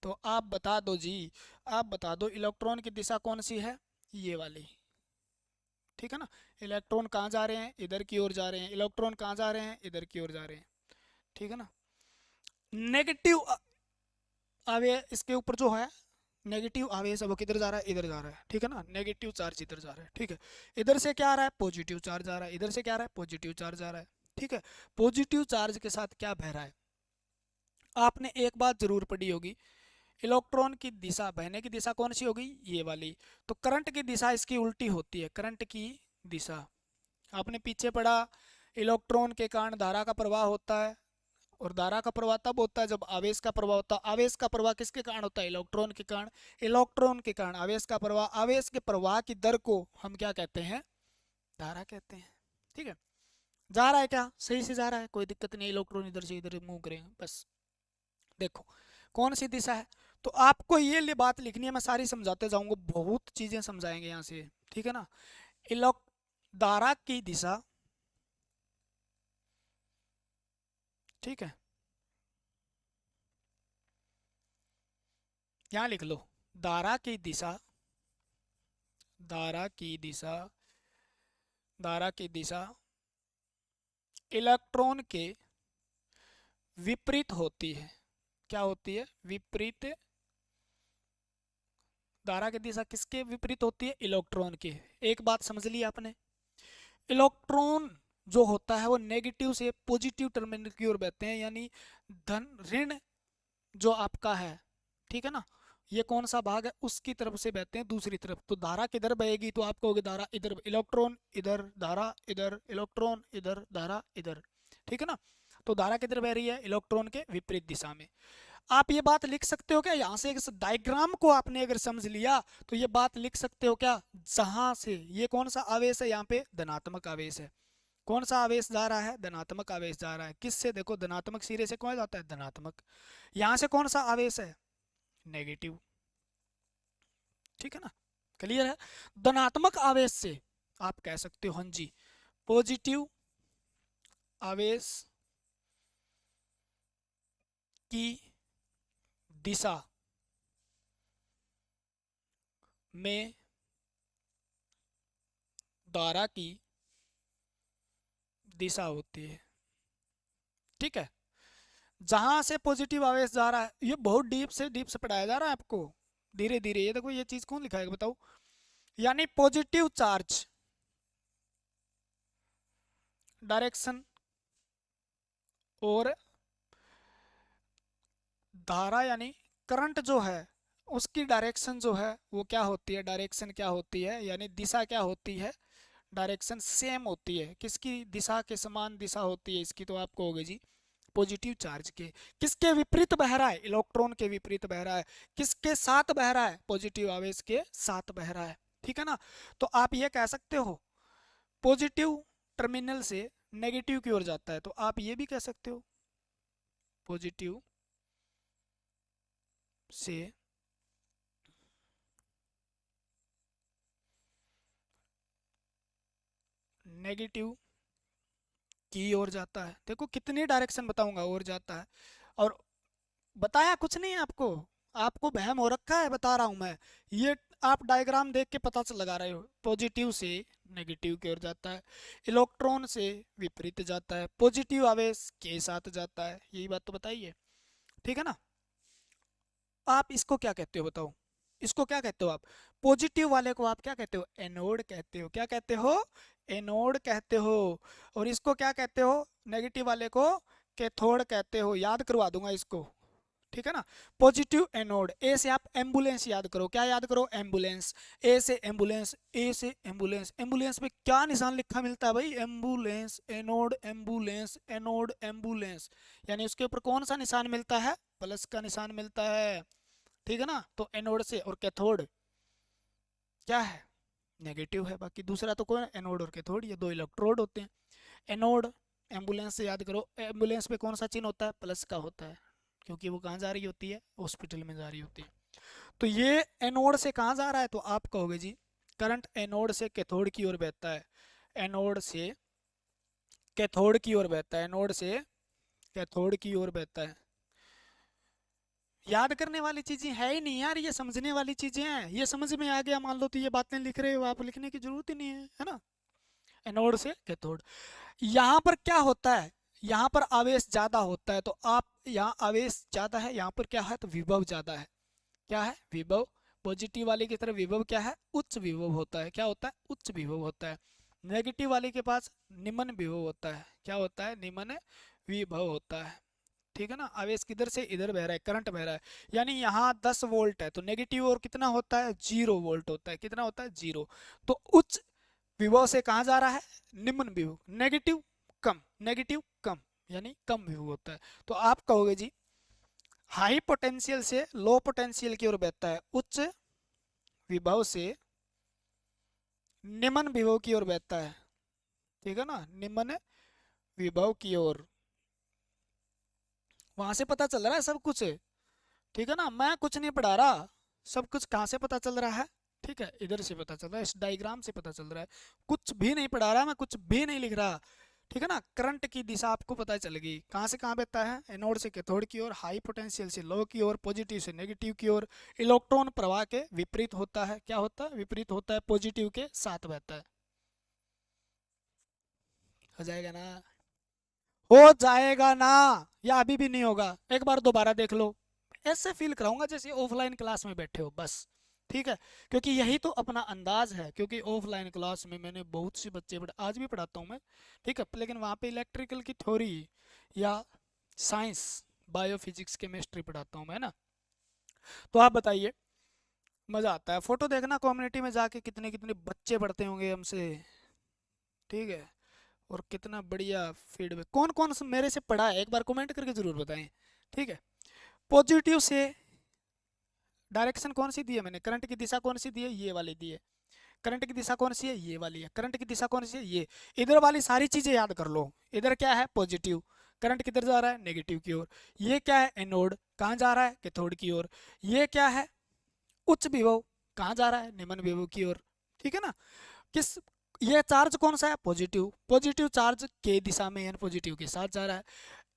तो आप बता दो जी, आप बता दो इलेक्ट्रॉन की दिशा कौन सी है, ये वाली, ठीक है ना। इलेक्ट्रॉन कहाँ जा रहे हैं, इधर की ओर जा रहे हैं, इलेक्ट्रॉन कहाँ जा रहे हैं, इधर की ओर जा रहे हैं, ठीक है ना। नेगेटिव आवेश इसके ऊपर जो है, नेगेटिव आवेश है वो किधर जा रहा है, इधर जा रहा है, ठीक है ना। नेगेटिव चार्ज इधर जा रहा है, ठीक है। इधर से क्या आ रहा है, पॉजिटिव चार्ज आ रहा है, इधर से क्या आ रहा है, पॉजिटिव चार्ज आ रहा है, ठीक है। पॉजिटिव चार्ज के साथ क्या बह रहा है, आपने एक बात जरूर पढ़ी होगी, इलेक्ट्रॉन की दिशा, बहने की दिशा कौन सी होगी, ये वाली। तो करंट की दिशा इसकी उल्टी होती है, करंट की दिशा आपने पीछे पढ़ा, इलेक्ट्रॉन के कारण धारा का प्रवाह होता है, और धारा का प्रवाह तब होता है जब आवेश का प्रवाह होता है। आवेश का प्रवाह किसके कारण होता है, इलेक्ट्रॉन के कारण, इलेक्ट्रॉन के कारण आवेश का प्रवाह। आवेश के प्रवाह की दर को हम क्या कहते हैं, धारा कहते हैं, ठीक है। जा रहा है क्या, सही से जा रहा है, कोई दिक्कत नहीं, इलेक्ट्रॉन इधर से इधर मूव करेंगे बस। देखो कौन सी दिशा है, तो आपको ये बात लिखनी है, मैं सारी समझाते जाऊंगा, बहुत चीजें समझाएंगे यहाँ से, ठीक है ना। इलेक् धारा की दिशा, ठीक है, यहाँ लिख लो, धारा की दिशा, धारा की दिशा धारा की दिशा इलेक्ट्रॉन के विपरीत होती है। क्या होती है? विपरीत। धारा की दिशा किसके विपरीत होती है? इलेक्ट्रॉन के। एक बात समझ ली आपने, इलेक्ट्रॉन जो होता है वो नेगेटिव से पॉजिटिव टर्मिनल की ओर बहते हैं, यानी धन ऋण जो आपका है, ठीक है ना, ये कौन सा भाग है, उसकी तरफ से बहते हैं दूसरी तरफ। तो धारा किधर बहेगी? तो आप कहोगे धारा इधर, इलेक्ट्रॉन इधर, धारा इधर, इलेक्ट्रॉन इधर, धारा इधर, ठीक है ना। तो धारा किधर बह रही है? इलेक्ट्रॉन के विपरीत दिशा में। आप ये बात लिख सकते हो क्या? यहाँ से इस डायग्राम को आपने अगर समझ लिया तो ये बात लिख सकते हो क्या, जहां से ये कौन सा आवेश है, यहाँ पे धनात्मक आवेश है। कौन सा आवेश जा रहा है? धनात्मक आवेश जा रहा है। किससे? देखो, धनात्मक सिरे से कौन जाता है? धनात्मक। यहाँ से कौन सा आवेश है? नेगेटिव। ठीक है ना, क्लियर है। धनात्मक आवेश से आप कह सकते हो हाँ जी पॉजिटिव आवेश की दिशा में धारा की दिशा होती है। ठीक है, जहां से पॉजिटिव आवेश जा रहा है, ये बहुत डीप से पढ़ाया जा रहा है आपको धीरे धीरे। ये देखो, ये चीज कौन लिखाएगा बताओ? यानी पॉजिटिव चार्ज डायरेक्शन और धारा यानी करंट जो है उसकी डायरेक्शन जो है वो क्या होती है? डायरेक्शन क्या होती है, यानी दिशा क्या होती है? डायरेक्शन सेम होती है। किसकी? दिशा के समान दिशा होती है इसकी। तो आप कहोगे जी पॉजिटिव चार्ज के। किसके विपरीत बह रहा है? इलेक्ट्रॉन के विपरीत बह रहा है। किसके साथ बह रहा है? पॉजिटिव आवेश के साथ बह रहा है। ठीक है ना। तो आप ये कह सकते हो पॉजिटिव टर्मिनल से नेगेटिव की ओर जाता है, तो आप ये भी कह सकते हो पॉजिटिव से नेगेटिव की ओर जाता है। देखो कितनी डायरेक्शन बताऊंगा और जाता है, और बताया कुछ नहीं है आपको, आपको वहम हो रखा है, बता रहा हूं मैं। ये आप डायग्राम देख के पता चल लगा रहे हो। पॉजिटिव से नेगेटिव की ओर जाता है, इलेक्ट्रॉन से विपरीत जाता है, पॉजिटिव आवेश के साथ जाता है। यही बात तो बताइए, ठीक है ना। आप इसको क्या कहते हो बताओ? इसको क्या कहते हो आप? पॉजिटिव वाले को आप क्या कहते हो? एनोड कहते हो। क्या कहते हो? एनोड कहते हो। और इसको क्या कहते हो? नेगेटिव वाले को कैथोड कहते हो। याद करवा दूंगा इसको, ठीक है ना। Positive anode. ए से आप एम्बुलेंस याद करो। क्या याद करो? एम्बुलेंस। ए से एम्बुलेंस, ए से एम्बुलेंस। एम्बुलेंस पे क्या निशान लिखा मिलता है भाई? Ambulance, anode, ambulance, anode, ambulance. यानी उसके ऊपर कौन सा निशान मिलता है? प्लस का निशान मिलता है, ठीक है ना। तो एनोड से, और कैथोड क्या है? नेगेटिव है। बाकी दूसरा तो कौन है? एनोड और कैथोड, ये दो इलेक्ट्रोड होते हैं। एनोड एम्बुलेंस से याद करो, एम्बुलेंस पे कौन सा चिन्ह होता है? प्लस का होता है, क्योंकि वो कहाँ जा रही होती है? हॉस्पिटल में जा रही होती है। तो ये एनोड से कहाँ जा रहा है? तो आप कहोगे जी करंट एनोड से कैथोड की ओर बहता है। एनोड से कैथोड की ओर बहता है, एनोड से कैथोड की ओर बहता है। याद करने वाली चीजें है ही नहीं यार, ये समझने वाली चीजें हैं। ये समझ में आ गया मान लो तो ये बातें लिख रहे हो आप, लिखने की जरूरत ही नहीं है ना। एनोड से कैथोड। यहाँ पर क्या होता है? यहाँ पर आवेश ज्यादा होता है, तो आप यहाँ आवेश ज्यादा है, यहाँ पर क्या है? तो विभव ज्यादा है। क्या है? विभव। पॉजिटिव वाले की तरफ विभव क्या है? उच्च विभव होता है। क्या होता है? उच्च विभव होता है। नेगेटिव वाले के पास निम्न विभव होता है। क्या होता है? निम्न विभव होता है। ठीक है ना। आवेश किधर से? इधर बह रहा है, करंट बह रहा है। यानी यहाँ 10 वोल्ट है तो नेगेटिव और कितना होता है? 0 वोल्ट होता है। कितना होता है? 0। तो उच्च विभव से कहाँ जा रहा है? निम्न विभव। नेगेटिव कम, नेगेटिव कम, यानी कम विभव होता है। तो आप कहोगे जी हाई पोटेंशियल से लो पोटेंशियल की ओर बहता है, उच्च विभव से निम्न विभव की ओर बहता है। ठीक है ना, निम्न विभव की ओर। वहां से पता चल रहा है सब कुछ, ठीक है ना। मैं कुछ नहीं पढ़ा रहा, सब कुछ कहाँ से पता चल रहा है? ठीक है, इधर से पता चल रहा है, इस डायग्राम से पता चल रहा है। कुछ भी नहीं पढ़ा रहा मैं, कुछ भी नहीं लिख रहा, ठीक है ना। करंट की दिशा आपको पता चलेगी कहाँ से कहाँ बहता है। एनोड से कैथोड की ओर, हाई पोटेंशियल से लो की ओर, पॉजिटिव से नेगेटिव की ओर। इलेक्ट्रॉन प्रवाह के विपरीत होता है। क्या होता है? विपरीत होता है, पॉजिटिव के साथ बहता है। हो जाएगा ना, हो जाएगा ना, या अभी भी नहीं होगा? एक बार दोबारा देख लो, ऐसे फील कराऊंगा जैसे ऑफलाइन क्लास में बैठे हो बस। ठीक है, क्योंकि यही तो अपना अंदाज है, क्योंकि ऑफलाइन क्लास में मैंने बहुत सी बच्चे आज भी पढ़ाता हूँ मैं। ठीक है, लेकिन वहाँ पे इलेक्ट्रिकल की थ्योरी या साइंस, बायोफिजिक्स, केमिस्ट्री पढ़ाता हूँ मैं ना। तो आप बताइए, मज़ा आता है। फोटो देखना कम्युनिटी में जाके, कितने कितने बच्चे पढ़ते होंगे हमसे। ठीक है, और कितना बढ़िया फीडबैक, कौन कौन मेरे से पढ़ा है एक बार कमेंट करके ज़रूर बताएं। ठीक है, पॉजिटिव से डायरेक्शन कौन सी दी है मैंने, करंट की दिशा कौन सी दी है, ये वाली दी है। करंट की दिशा कौन सी है, ये वाली है। करंट की दिशा कौन सी है, ये। इधर वाली सारी चीज़ें याद कर लो। इधर क्या है, पॉजिटिव, करंट किधर जा रहा है, नेगेटिव की ओर। ये क्या है, एनोड, कहाँ जा रहा है, कैथोड की ओर। ये क्या है, उच्च विभव, कहाँ जा रहा है, निम्न विभव की ओर। ठीक है ना। किस, ये चार्ज कौन सा है, पॉजिटिव, पॉजिटिव चार्ज के दिशा में यानी पॉजिटिव के साथ जा रहा है।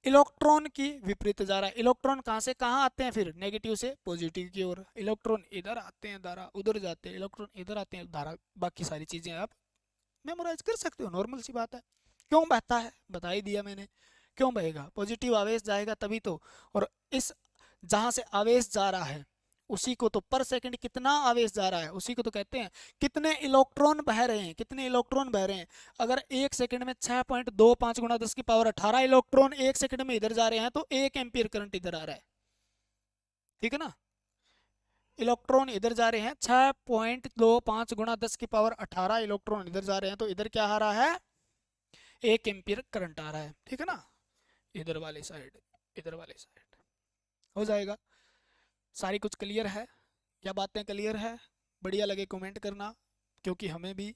इलेक्ट्रॉन की विपरीत जा रहा है। इलेक्ट्रॉन कहाँ से कहाँ आते हैं, फिर नेगेटिव से पॉजिटिव की ओर। इलेक्ट्रॉन इधर आते हैं, धारा उधर जाते हैं, इलेक्ट्रॉन इधर आते हैं, धारा। बाकी सारी चीजें आप मेमोराइज कर सकते हो, नॉर्मल सी बात है। क्यों बहता है, बता ही दिया मैंने। क्यों बहेगा, पॉजिटिव आवेश जाएगा तभी तो। और इस, जहां से आवेश जा रहा है उसी को तो पर सेकंड कितना आवेश जा रहा है उसी को तो कहते हैं कितने इलेक्ट्रॉन बह रहे हैं, कितने इलेक्ट्रॉन बह रहे हैं। अगर एक सेकंड में 6.25 गुणा 10 की पावर 18 इलेक्ट्रॉन एक सेकंड में इधर जा रहे हैं तो 1 एम्पियर करंट इधर आ रहा है। ठीक है ना, इलेक्ट्रॉन इधर जा रहे हैं, 6.25 गुणा 10 की पावर 18 इलेक्ट्रॉन इधर जा रहे हैं तो इधर क्या आ रहा है, 1 एम्पियर करंट आ रहा है। ठीक है ना, इधर वाली साइड, इधर वाली साइड। हो जाएगा, सारी कुछ क्लियर है, क्या बातें क्लियर है? बढ़िया लगे कमेंट करना, क्योंकि हमें भी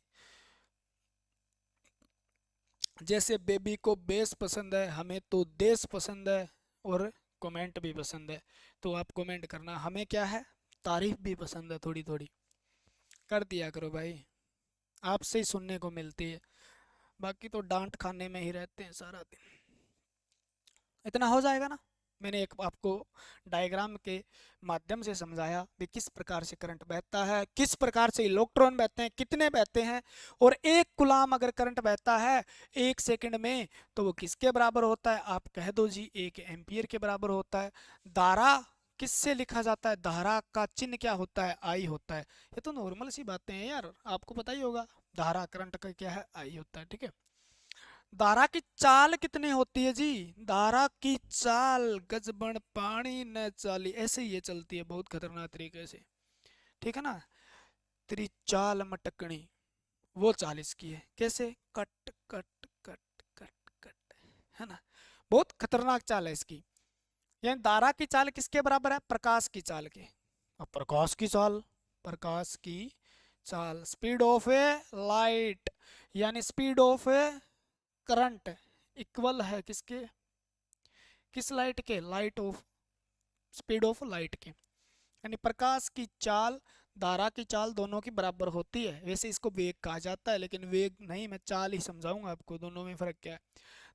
जैसे बेबी को बेस पसंद है, हमें तो देश पसंद है, और कमेंट भी पसंद है। तो आप कमेंट करना, हमें क्या है, तारीफ भी पसंद है, थोड़ी थोड़ी कर दिया करो भाई, आपसे ही सुनने को मिलती है। बाकी तो डांट खाने में ही रहते हैं सारा दिन। इतना हो जाएगा ना। मैंने एक आपको डायग्राम के माध्यम से समझाया कि किस प्रकार से करंट बहता है, किस प्रकार से इलेक्ट्रॉन बहते हैं, कितने बहते हैं। और एक कुलाम अगर करंट बहता है 1 सेकंड में तो वो किसके बराबर होता है, आप कह दो जी 1 एम्पियर के बराबर होता है। धारा किससे लिखा जाता है, धारा का चिन्ह क्या होता है, आई होता है। ये तो नॉर्मल सी बातें हैं यार, आपको पता ही होगा। धारा करंट का क्या है, आई होता है। ठीक है, धारा की चाल कितनी होती है जी, धारा की चाल गजबन पानी न चाली, ऐसे ही ये चलती है बहुत खतरनाक तरीके से। ठीक है ना, तेरी चाल मटकनी, वो 40 की है, कैसे, cut cut cut cut cut, है ना। बहुत खतरनाक चाल है इसकी। यानी धारा की चाल किसके बराबर है, प्रकाश की चाल के। अब प्रकाश की चाल, प्रकाश की चाल, स्पीड ऑफ ए लाइट, यानी speed of A current equal है किसके, किस लाइट के, light of, speed of light के। यानी प्रकाश की चाल, धारा की चाल दोनों की बराबर होती है। वैसे इसको वेग कहा जाता है, लेकिन वेग नहीं, मैं चाल ही समझाऊंगा आपको, दोनों में फर्क क्या है।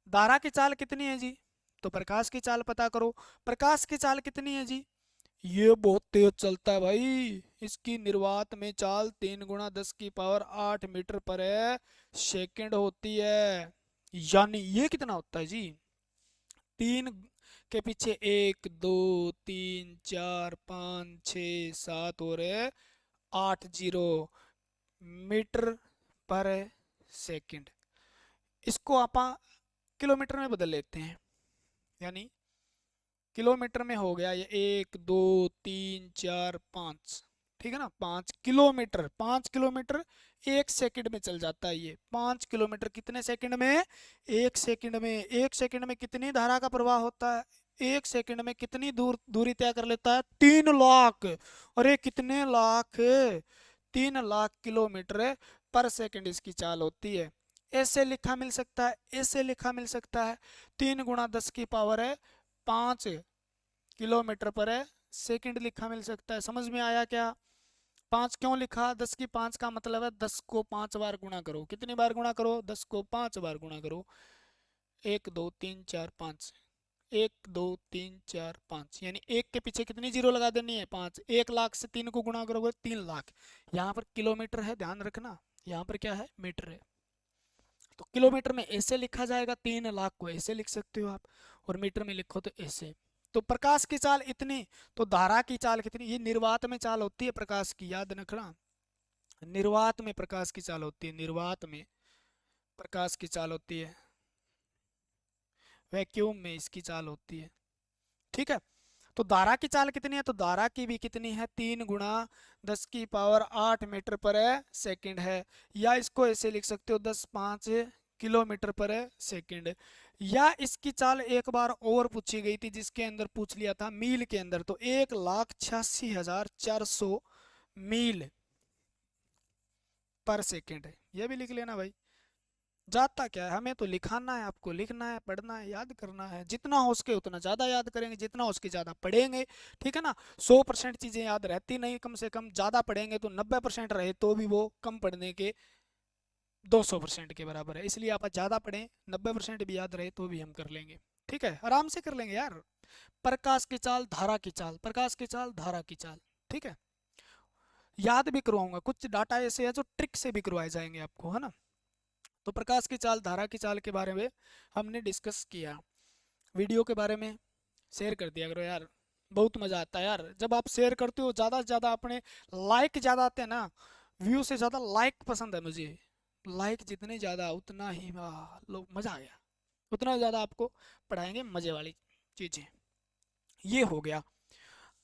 धारा की चाल कितनी है जी, तो प्रकाश की चाल पता करो। प्रकाश की चाल कितनी है जी, ये बहुत तेज चलता है भाई, इसकी निर्वात में चाल 3 × 10 की पावर 8 मीटर पर सेकंड होती है। यानी ये कितना होता है जी, 3 के पीछे 1 2 3 4 5 6 7 और 8 0 मीटर पर सेकंड। इसको आप किलोमीटर में बदल लेते हैं, यानी किलोमीटर में हो गया ये 1 2 3 4 5। ठीक है ना, 5 किलोमीटर, 5 किलोमीटर 1 सेकंड में चल जाता है ये। 5 किलोमीटर कितने सेकंड में, 1 सेकंड में। 1 सेकंड में कितनी धारा का प्रवाह होता है, 1 सेकंड में कितनी दूरी तय कर लेता है, 3 लाख। अरे कितने लाख, 3 लाख किलोमीटर पर सेकंड इसकी चाल होती है। ऐसे लिखा मिल सकता है, ऐसे लिखा मिल सकता है, 3 × 10 की पावर 5 किलोमीटर पर सेकंड लिखा मिल सकता है। समझ में आया क्या, 5 क्यों लिखा, 10 की 5 का मतलब है 10 को 5 बार गुणा करो। कितनी बार गुणा करो, 10 को 5 बार गुणा करो। 1 2 3 4 5, 1 2 3 4 5, यानी एक के पीछे कितनी जीरो लगा देनी है, 5। 1 लाख से 3 को गुणा करोगे 3 लाख। यहाँ पर किलोमीटर है, ध्यान रखना, यहाँ पर क्या है, मीटर है। तो किलोमीटर में ऐसे लिखा जाएगा, 3 लाख को ऐसे लिख सकते हो आप, और मीटर में लिखो तो ऐसे। तो प्रकाश की चाल इतनी, तो धारा की चाल कितनी, ये निर्वात में चाल होती है प्रकाश की, याद रखना। निर्वात में प्रकाश की चाल होती है, निर्वात में प्रकाश की चाल होती है, वैक्यूम में इसकी चाल होती है। ठीक है। तो धारा की चाल कितनी है, तो धारा की भी कितनी है, 3 × 10⁻⁸ मीटर पर सेकंड है। या इसको ऐसे लिख सकते हो 10⁵ किलोमीटर पर सेकंड। या इसकी चाल एक बार और पूछी गई थी, जिसके अंदर पूछ लिया था मील के अंदर, तो 1,86,400 मील पर सेकंड है। ये भी लिख लेना भाई। जाता क्या है, हमें तो लिखाना है, आपको लिखना है, पढ़ना है, याद करना है। जितना हो सके उतना ज़्यादा याद करेंगे, जितना हो सके ज़्यादा पढ़ेंगे। ठीक है ना। 100% चीज़ें याद रहती नहीं, कम से कम ज़्यादा पढ़ेंगे तो 90% रहे तो भी वो कम पढ़ने के 200% के बराबर है। इसलिए आप ज़्यादा पढ़ें, 90% भी याद रहे तो भी हम कर लेंगे। ठीक है, आराम से कर लेंगे यार। प्रकाश की चाल, धारा की चाल, प्रकाश की चाल, धारा की चाल। ठीक है, याद भी करवाऊंगा, कुछ डाटा ऐसे है जो ट्रिक से भी करवाए जाएंगे आपको, है ना। तो प्रकाश की चाल, धारा की चाल के बारे में हमने डिस्कस किया। वीडियो के बारे में शेयर कर दिया करो यार, बहुत मज़ा आता है यार जब आप शेयर करते हो। ज़्यादा से ज़्यादा अपने लाइक ज़्यादा आते हैं ना, व्यू से ज़्यादा लाइक पसंद है मुझे। लाइक जितने ज़्यादा उतना ही लोग मज़ा आ गया, उतना ज़्यादा आपको पढ़ाएंगे मज़े वाली चीज़ें। ये हो गया।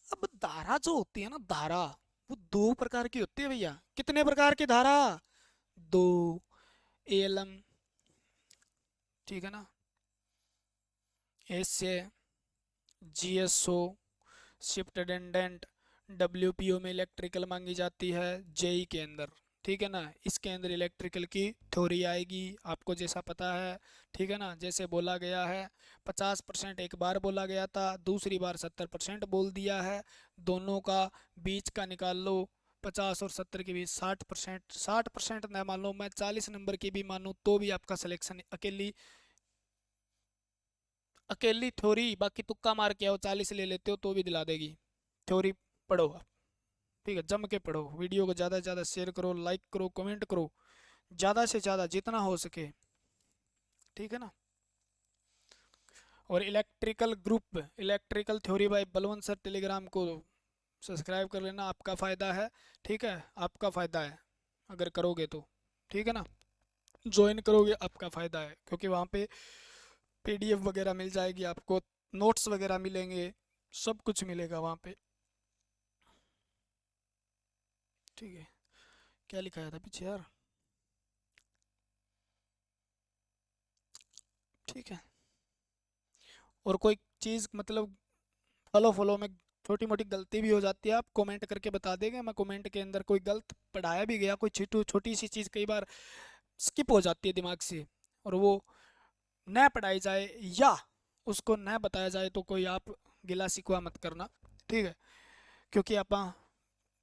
अब धारा जो होती है ना, धारा वो 2 प्रकार की होती है भैया। कितने प्रकार की धारा, 2। एएलएम, ठीक है ना, SA, GSO, shift attendant, WPO में इलेक्ट्रिकल मांगी जाती है जेई के अंदर। ठीक है ना, इसके अंदर इलेक्ट्रिकल की थ्योरी आएगी, आपको जैसा पता है। ठीक है ना, जैसे बोला गया है 50% एक बार बोला गया था, दूसरी बार 70% बोल दिया है। दोनों का बीच का निकाल लो, 50 और 70 के बीच 60%। 60% न मान लो, मैं 40 नंबर की भी मानूँ तो भी आपका सिलेक्शन अकेली अकेली थ्योरी, बाकी तुक्का मार के आओ 40 ले लेते हो तो भी दिला देगी। थ्योरी पढ़ो आप, ठीक है, जम के पढ़ो। वीडियो को ज़्यादा से ज़्यादा शेयर करो, लाइक करो, कमेंट करो, ज़्यादा से ज़्यादा जितना हो सके। ठीक है ना। और electrical group, electrical theory by Balwant sir, Telegram को सब्सक्राइब कर लेना, आपका फ़ायदा है। ठीक है, आपका फ़ायदा है अगर करोगे तो। ठीक है ना, ज्वाइन करोगे आपका फ़ायदा है, क्योंकि वहाँ पे पीडीएफ वगैरह मिल जाएगी आपको, नोट्स वगैरह मिलेंगे, सब कुछ मिलेगा वहाँ पे। ठीक है, क्या लिखाया था पीछे यार। ठीक है, और कोई चीज़ मतलब फॉलो फॉलो में छोटी मोटी गलती भी हो जाती है, आप कमेंट करके बता देंगे, मैं कमेंट के अंदर कोई गलत पढ़ाया भी गया, कोई छोटी छोटी सी चीज़ कई बार स्किप हो जाती है दिमाग से, और वो न पढ़ाई जाए या उसको न बताया जाए तो कोई आप गिला शिकवा मत करना। ठीक है, क्योंकि आप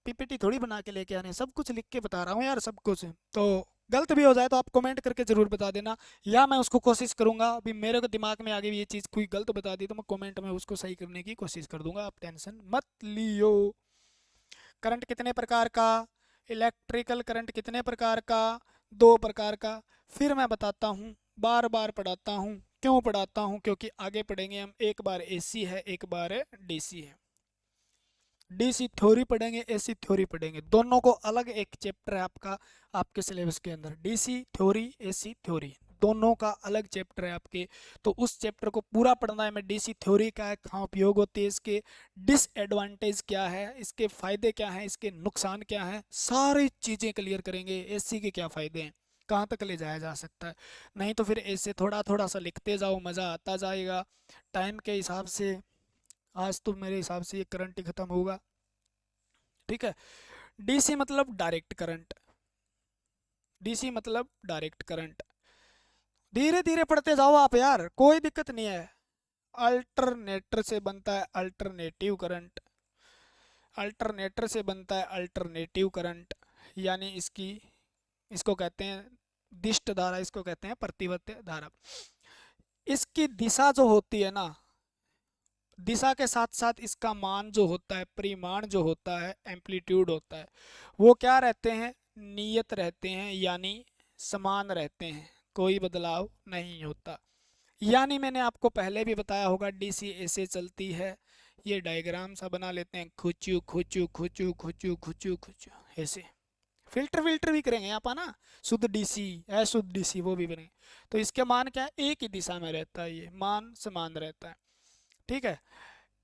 पीपीटी थोड़ी बना के लेके आने, सब कुछ लिख के बता रहा हूँ यार, सब कुछ। तो गलत भी हो जाए तो आप कमेंट करके ज़रूर बता देना, या मैं उसको कोशिश करूंगा। अभी मेरे को दिमाग में आगे भी ये चीज़ कोई गलत बता दी तो मैं कमेंट में उसको सही करने की कोशिश कर दूंगा, आप टेंशन मत लियो। करंट कितने प्रकार का, इलेक्ट्रिकल करंट कितने प्रकार का, 2 प्रकार का। फिर मैं बताता हूँ, बार बार पढ़ाता हूँ, क्यों पढ़ाता हूँ, क्योंकि आगे पढ़ेंगे हम, एक बार एसी है एक बार डीसी है। डीसी थ्योरी पढ़ेंगे, एसी थ्योरी पढ़ेंगे, दोनों को अलग एक चैप्टर है आपका, आपके सिलेबस के अंदर। डीसी थ्योरी, एसी थ्योरी, दोनों का अलग चैप्टर है आपके। तो उस चैप्टर को पूरा पढ़ना है। मैं डीसी थ्योरी का है, कहाँ उपयोग होती है, इसके डिसएडवांटेज क्या है, इसके फायदे क्या हैं, इसके नुकसान क्या हैं, सारी चीज़ें क्लियर करेंगे। एसी के क्या फ़ायदे हैं, कहाँ तक ले जाया जा सकता है। नहीं तो फिर ऐसे थोड़ा थोड़ा सा लिखते जाओ, मज़ा आता जाएगा। टाइम के हिसाब से आज तो मेरे हिसाब से ये करंट ही ख़त्म होगा। ठीक है, डीसी मतलब डायरेक्ट करंट, डीसी मतलब डायरेक्ट करंट। धीरे धीरे पढ़ते जाओ आप यार, कोई दिक्कत नहीं है। अल्टरनेटर से बनता है अल्टरनेटिव करंट, अल्टरनेटर से बनता है अल्टरनेटिव करंट, यानी इसको कहते हैं दिष्ट धारा, इसको कहते हैं प्रतिवर्ती धारा। इसकी दिशा जो होती है ना, दिशा के साथ साथ इसका मान जो होता है, परिमाण जो होता है, एम्पलीट्यूड होता है, वो क्या रहते हैं, नियत रहते हैं, यानी समान रहते हैं। कोई बदलाव नहीं होता। यानी मैंने आपको पहले भी बताया होगा डीसी ऐसे चलती है। ये डायग्राम सा बना लेते हैं, खुचू खुचू खुचू खुचू खुचू खुचू ऐसे। फिल्टर फिल्टर भी करेंगे यहाँ पर ना, शुद्ध डीसी अशुद्ध डीसी वो भी बनेंगे। तो इसके मान क्या है, एक ही दिशा में रहता है, ये मान समान रहता है। ठीक है,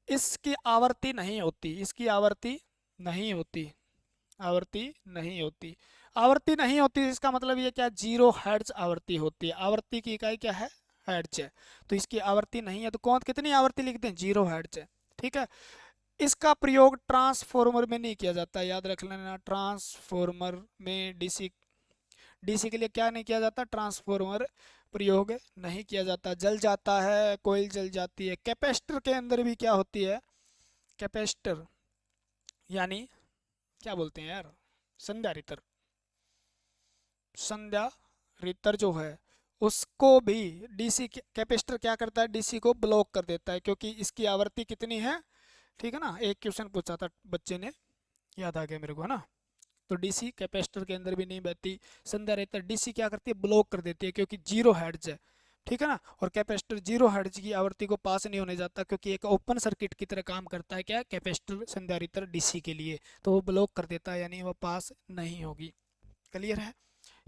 इसकी आवर्ती नहीं होती, इसकी आवर्ती नहीं होती, आवर्ती नहीं होती, आवर्ती नहीं होती। इसका मतलब ये क्या, 0 हर्ट्ज आवर्ती होती है। आवर्ती की इकाई क्या है, हर्ट्ज है। तो इसकी आवर्ती नहीं है, तो कौन कितनी आवर्ती लिखते हैं, 0 हर्ट्ज है। ठीक है, इसका प्रयोग ट्रांसफॉर्मर में नहीं किया जाता, याद रख लेना। ट्रांसफॉर्मर में डीसी डीसी के लिए क्या नहीं किया जाता, ट्रांसफॉर्मर प्रयोग नहीं किया जाता। जल जाता है, कोयल जल जाती है। कैपेसिटर के अंदर भी क्या होती है, कैपेसिटर यानी क्या बोलते हैं यार, संधारित्र। संधारित्र जो है उसको भी डीसी कैपेसिटर क्या करता है, डीसी को ब्लॉक कर देता है, क्योंकि इसकी आवृत्ति कितनी है। ठीक है ना, एक क्वेश्चन पूछा था बच्चे ने, याद आ गया मेरे को, है ना। तो डीसी कैपेसिटर के अंदर भी नहीं बहती। संधारित्र डीसी क्या करती है, ब्लॉक कर देती है, क्योंकि 0 हर्ट्ज है। ठीक है ना, और कैपेसिटर 0 हर्ट्ज की आवृत्ति को पास नहीं होने जाता, क्योंकि एक ओपन सर्किट की तरह काम करता है। क्या, कैपेसिटर संधारित्र डीसी के लिए, तो वो ब्लॉक कर देता है, यानी वो पास नहीं होगी। क्लियर है,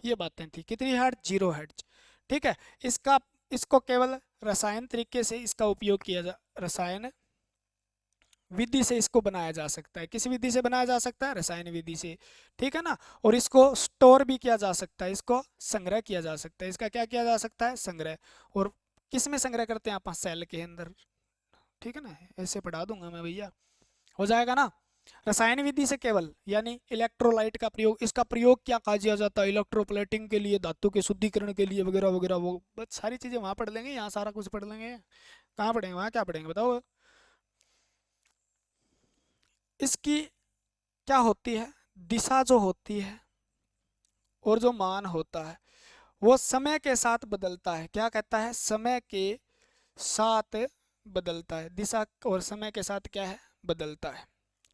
ये बातें थी। कितनी हर्ट्ज, 0 हर्ट्ज। ठीक है, इसका इसको केवल रसायन तरीके से इसका उपयोग किया जा, रसायन विधि से इसको बनाया जा सकता है। किस विधि से बनाया जा सकता है, रसायन विधि से। ठीक है ना, और इसको स्टोर भी किया जा सकता है, इसको संग्रह किया जा सकता है। इसका क्या किया जा सकता है, संग्रह। और किस में संग्रह करते हैं, आप सेल के अंदर। ठीक है ना, ऐसे पढ़ा दूंगा मैं भैया, हो जाएगा ना। रसायन विधि से केवल, यानी इलेक्ट्रोलाइट का प्रयोग, इसका प्रयोग क्या किया जाता है, इलेक्ट्रोप्लेटिंग के लिए, धातु के शुद्धिकरण के लिए वगैरह वगैरह। वो बस सारी चीजें वहां पढ़ लेंगे, यहाँ सारा कुछ पढ़ लेंगे। कहाँ पढ़ेंगे, वहां क्या पढ़ेंगे बताओ। इसकी क्या होती है, दिशा जो होती है और जो मान होता है वो समय के साथ बदलता है। क्या कहता है, समय के साथ बदलता है। दिशा और समय के साथ क्या है, बदलता है।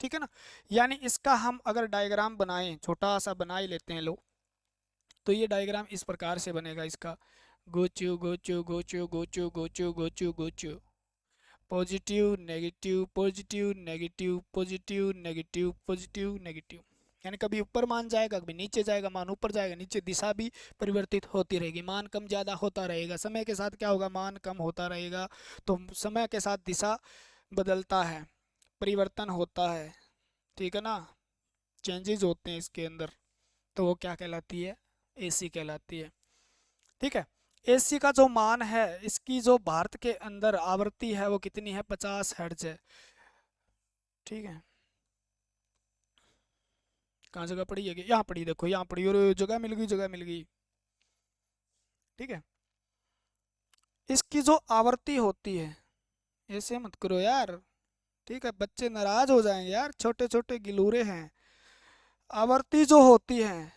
ठीक है ना, यानी इसका हम अगर डायग्राम बनाएं, छोटा सा बना ही लेते हैं लोग, तो ये डायग्राम इस प्रकार से बनेगा इसका। गोचू गोचू गोचू गोचू गोचू गोचू गोचू, positive negative positive negative positive negative positive negative. यानी कभी ऊपर मान जाएगा, कभी नीचे जाएगा, मान ऊपर जाएगा, नीचे। दिशा भी परिवर्तित होती रहेगी, मान कम ज़्यादा होता रहेगा। समय के साथ क्या होगा, मान कम होता रहेगा। तो समय के साथ दिशा बदलता है, परिवर्तन होता है। ठीक है ना, चेंजेस होते हैं इसके अंदर। तो वो क्या कहलाती है, एसी कहलाती है। ठीक है, एसी का जो मान है, इसकी जो भारत के अंदर आवृत्ति है वो कितनी है, 50 हर्ट्ज है। ठीक है, कहाँ जगह पड़ी है, यहाँ पड़ी, देखो यहाँ पड़ी, और जगह मिल गई, जगह मिल गई। ठीक है, इसकी जो आवृत्ति होती है, ऐसे मत करो यार। ठीक है, बच्चे नाराज हो जाएंगे यार, छोटे छोटे गिलूरे हैं। आवृत्ति जो होती है,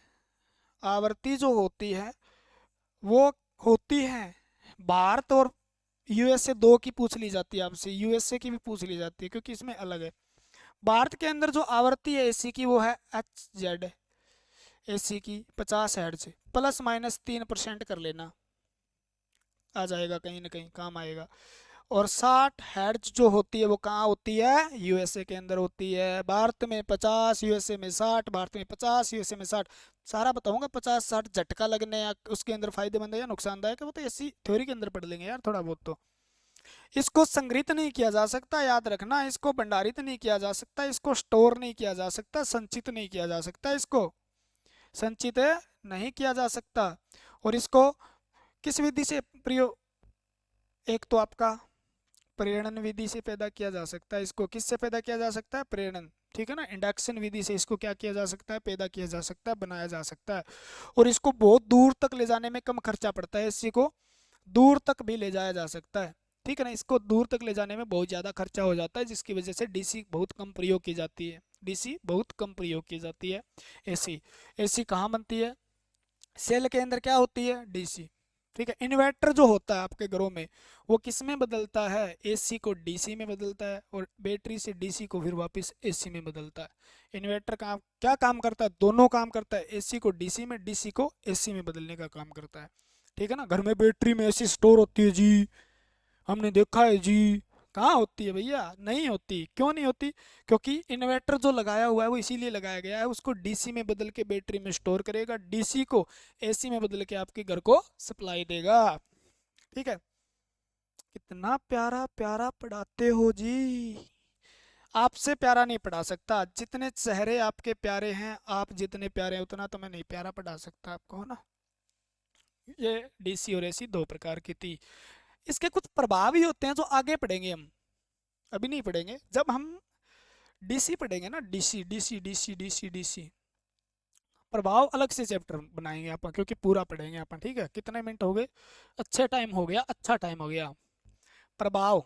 आवृत्ति जो होती है वो होती है, भारत और यूएसए दो की पूछ ली जाती है आपसे, यूएसए की भी पूछ ली जाती है, क्योंकि इसमें अलग है। भारत के अंदर जो आवृत्ति है एसी की वो है HZ, एसी की 50 हर्ट्ज, ±3% कर लेना, आ जाएगा, कहीं ना कहीं काम आएगा। और 60 हर्ट्ज जो होती है वो कहाँ होती है, यूएसए के अंदर होती है। भारत में 50, यूएसए में 60, भारत में 50, यूएसए में 60। सारा बताऊंगा, 50-60 झटका लगने या उसके अंदर फायदेमंद है या नुकसानदायक है, वो तो ऐसी थ्योरी के अंदर पढ़ लेंगे यार थोड़ा बहुत। तो इसको संग्रहित नहीं किया जा सकता, याद रखना। इसको भंडारित नहीं किया जा सकता, इसको स्टोर नहीं किया जा सकता, संचित नहीं किया जा सकता, इसको संचित नहीं किया जा सकता। और इसको किस विधि से प्रयोग, एक तो आपका प्रेरण विधि से पैदा किया जा सकता है। इसको किससे पैदा किया जा सकता है, प्रेरण। ठीक है ना, इंडक्शन विधि से इसको क्या किया जा सकता है, पैदा किया जा सकता है, बनाया जा सकता है। और इसको बहुत दूर तक ले जाने में कम खर्चा पड़ता है, इसी को दूर तक भी ले जाया जा सकता है। ठीक है ना, इसको दूर तक ले जाने में बहुत ज़्यादा खर्चा हो जाता है, जिसकी वजह से डीसी बहुत कम प्रयोग की जाती है, डीसी बहुत कम प्रयोग की जाती है। एसी, एसी कहाँ बनती है, सेल के अंदर क्या होती है, डीसी। ठीक है, इन्वर्टर जो होता है आपके घरों में वो किस में बदलता है, एसी को डीसी में बदलता है, और बैटरी से डीसी को फिर वापस एसी में बदलता है। इन्वर्टर का क्या काम करता है, दोनों काम करता है, एसी को डीसी में, डीसी को एसी में बदलने का काम करता है। ठीक है ना। घर में बैटरी में ऐसी स्टोर होती है जी, हमने देखा है जी। कहाँ होती है भैया, नहीं होती। क्यों नहीं होती? क्योंकि इन्वर्टर जो लगाया हुआ है वो इसीलिए लगाया गया है, उसको डीसी में बदल के बैटरी में स्टोर करेगा, डीसी को एसी में बदल के आपके घर को सप्लाई देगा। ठीक है। कितना प्यारा प्यारा पढ़ाते हो जी। आपसे प्यारा नहीं पढ़ा सकता, जितने चेहरे आपके प्यारे हैं, आप जितने प्यारे हैं उतना तो मैं नहीं प्यारा पढ़ा सकता आपको, है ना। ये डीसी और एसी दो प्रकार की थी। इसके कुछ प्रभाव ही होते हैं जो आगे पढ़ेंगे हम, अभी नहीं पढ़ेंगे। जब हम डीसी पढ़ेंगे ना, DC DC DC DC DC, प्रभाव अलग से चैप्टर बनाएंगे अपन, क्योंकि पूरा पढ़ेंगे अपन। ठीक है। कितने मिनट हो गए? अच्छे टाइम हो गया, अच्छा टाइम हो गया। प्रभाव,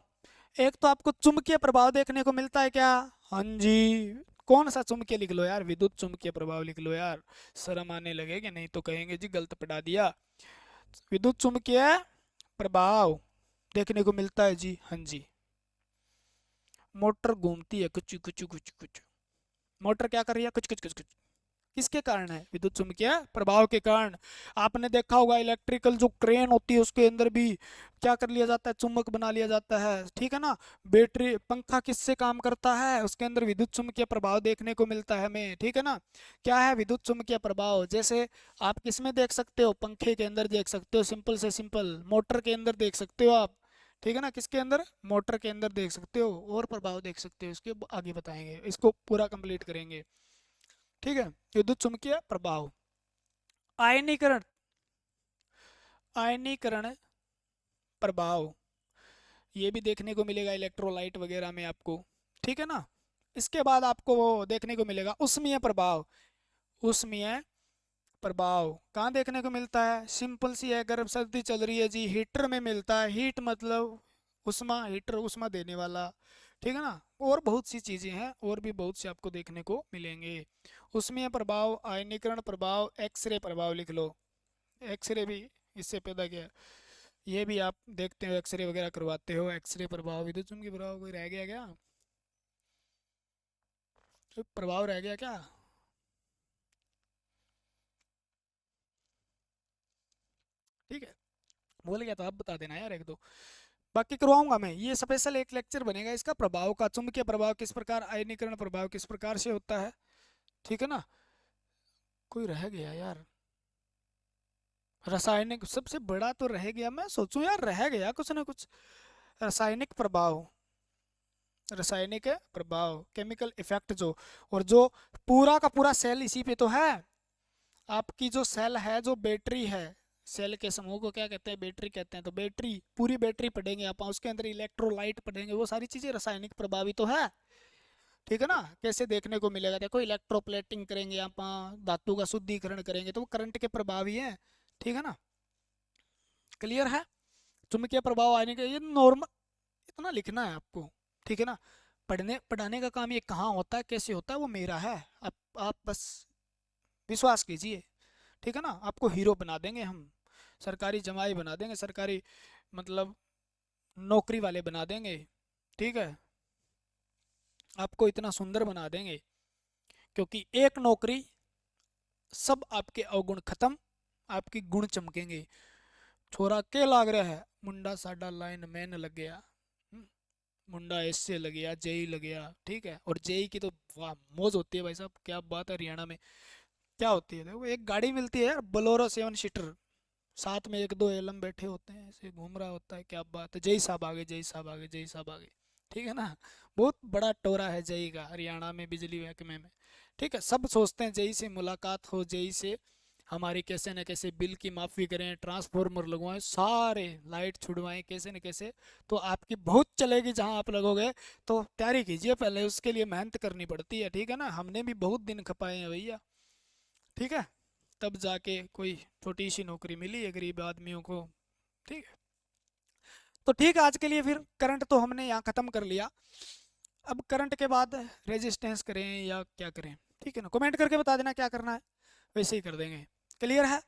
एक तो आपको चुंबकीय प्रभाव देखने को मिलता है क्या? हाँ जी। कौन सा चुंबकीय लिख लो यार, विद्युत चुंबकीय प्रभाव लिख लो यार, शर्म आने लगेगी, नहीं तो कहेंगे जी गलत पढ़ा दिया। विद्युत चुंबकीय प्रभाव देखने को मिलता है जी, हाँ जी। मोटर घूमती है कुछ कुछ कुछ कुछ, मोटर क्या कर रही है? कुछ कुछ कुछ कुछ। किसके कारण है? विद्युत चुंबकीय प्रभाव के कारण। आपने देखा होगा इलेक्ट्रिकल जो क्रेन होती है उसके अंदर भी क्या कर लिया जाता है? चुंबक बना लिया जाता है, ठीक है ना। बैटरी पंखा किससे काम करता है? उसके अंदर विद्युत चुंबकीय प्रभाव देखने को मिलता है हमें, ठीक है ना। क्या है विद्युत चुंबकीय प्रभाव? जैसे आप किसमें देख सकते हो? पंखे के अंदर देख सकते हो, सिंपल से सिंपल। मोटर के अंदर देख सकते हो आप, ठीक है ना। किसके अंदर? मोटर के अंदर देख सकते हो। और प्रभाव देख सकते हो, इसके आगे बताएंगे, इसको पूरा कंप्लीट करेंगे। ठीक है। विद्युत चुम्बकीय प्रभाव। आयनीकरण, आयनीकरण प्रभाव, ये भी देखने को मिलेगा इलेक्ट्रोलाइट वगैरह में आपको, ठीक है ना। इसके बाद आपको वो देखने को मिलेगा उष्मीय प्रभाव। उष्मीय प्रभाव कहाँ देखने को मिलता है? सिंपल सी है, गर्म सर्दी चल रही है जी, हीटर में मिलता है। हीट मतलब उष्मा, हीटर उष्मा देने वाला, ठीक है ना। और बहुत सी चीजें हैं, और भी बहुत से आपको देखने को मिलेंगे। उष्मीय प्रभाव, आयनीकरण प्रभाव, एक्सरे प्रभाव लिख लो। एक्सरे भी इससे पैदा किया। ये भी आप देखते हो, एक्सरे वगैरह करवाते हो। एक्सरे प्रभाव, विद्युत चुम्बकीय प्रभाव कोई रह गया क्या? कोई प्रभाव रह गया क्या? ठीक है। बोल गया तो आप बता देना यार एक दो, बाकी करवाऊंगा मैं। ये स्पेशल एक लेक्चर बनेगा इसका, प्रभाव का। चुंबकीय प्रभाव किस प्रकार, आयनीकरण प्रभाव किस प्रकार से होता है, ठीक है ना। कोई रह गया यार? रासायनिक सबसे बड़ा तो रह गया, मैं सोचूं यार रह गया कुछ ना कुछ। रासायनिक प्रभाव, रासायनिक प्रभाव, केमिकल इफेक्ट जो, और जो पूरा का पूरा सेल इसी पे तो है। आपकी जो सेल है, जो बैटरी है, सेल के समूह को क्या कहते हैं? बैटरी कहते हैं। तो बैटरी, पूरी बैटरी पढ़ेंगे आप, उसके अंदर इलेक्ट्रोलाइट पढ़ेंगे, वो सारी चीजें रासायनिक प्रभावी तो है, ठीक है ना। कैसे देखने को मिलेगा? देखो इलेक्ट्रोप्लेटिंग करेंगे आप, धातु का शुद्धिकरण करेंगे, तो वो करंट के प्रभावी है, ठीक है ना। क्लियर है। चुंबकीय प्रभाव आने के, ये नॉर्मल इतना लिखना है आपको, ठीक है ना। पढ़ने पढ़ाने का काम ये कहाँ होता है, कैसे होता है, वो मेरा है। आप बस विश्वास कीजिए, ठीक है ना। आपको हीरो बना देंगे हम, सरकारी जमाई बना देंगे, सरकारी मतलब नौकरी वाले बना देंगे, ठीक है। आपको इतना सुंदर बना देंगे, क्योंकि एक नौकरी, सब आपके अवगुण खत्म, आपके गुण चमकेंगे। छोरा के लाग रहा है? मुंडा साडा लाइन मैन लग गया, मुंडा ऐसे लग गया, जेई लग गया, ठीक है। और जेई की तो वाह मौज होती है भाई साहब, क्या बात है। हरियाणा में क्या होती है, देखो एक गाड़ी मिलती है यार, बोलेरो 7 सीटर, साथ में एक दो एलम बैठे होते हैं, ऐसे घूम रहा होता है, क्या बात है। जय साहब आगे, जय साहब आगे, जय साहब आगे, ठीक है ना। बहुत बड़ा टोरा है जय का हरियाणा में, बिजली महकमे में, ठीक है। सब सोचते हैं जय से मुलाकात हो, जय से हमारी कैसे न कैसे बिल की माफ़ी करें, ट्रांसफार्मर लगवाएं, सारे लाइट छुड़वाएं, कैसे न कैसे। तो आपकी बहुत चलेगी जहां आप लगोगे, तो तैयारी कीजिए पहले, उसके लिए मेहनत करनी पड़ती है, ठीक है ना। हमने भी बहुत दिन खपाए हैं भैया, ठीक है। तब जाके कोई छोटी सी नौकरी मिली है गरीब आदमियों को, ठीक है। तो ठीक है, आज के लिए फिर करंट तो हमने यहाँ ख़त्म कर लिया। अब करंट के बाद रेजिस्टेंस करें या क्या करें, ठीक है ना। कमेंट करके बता देना क्या करना है, वैसे ही कर देंगे। क्लियर है।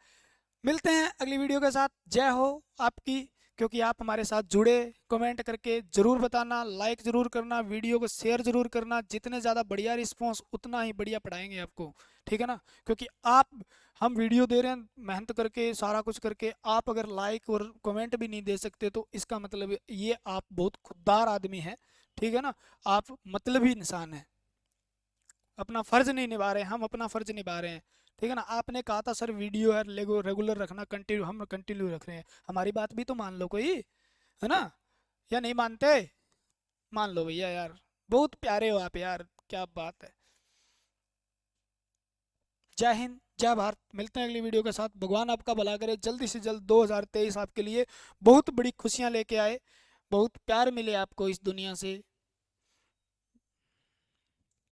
मिलते हैं अगली वीडियो के साथ। जय हो आपकी, क्योंकि आप हमारे साथ जुड़े। कमेंट करके ज़रूर बताना, लाइक ज़रूर करना, वीडियो को शेयर ज़रूर करना। जितने ज़्यादा बढ़िया रिस्पॉन्स, उतना ही बढ़िया पढ़ाएंगे आपको। ठीक है ना। क्योंकि आप, हम वीडियो दे रहे हैं मेहनत करके, सारा कुछ करके, आप अगर लाइक और कमेंट भी नहीं दे सकते तो इसका मतलब ये आप बहुत खुददार आदमी हैं, ठीक है ना। आप मतलबी इंसान हैं, अपना फर्ज नहीं निभा रहे हैं, हम अपना फर्ज निभा रहे हैं, ठीक है ना। आपने कहा था सर वीडियो है रेगुलर रखना, कंटिन्यू, हम कंटिन्यू रख रहे हैं, हमारी बात भी तो मान लो कोई, है ना। या नहीं मानते? मान लो भैया यार, बहुत प्यारे हो आप यार, क्या बात है। जय हिंद, जय भारत, मिलते हैं अगली वीडियो के साथ। भगवान आपका भला करे, जल्दी से जल्द 2023 आपके लिए बहुत बड़ी खुशियां लेके आए, बहुत प्यार मिले आपको इस दुनिया से।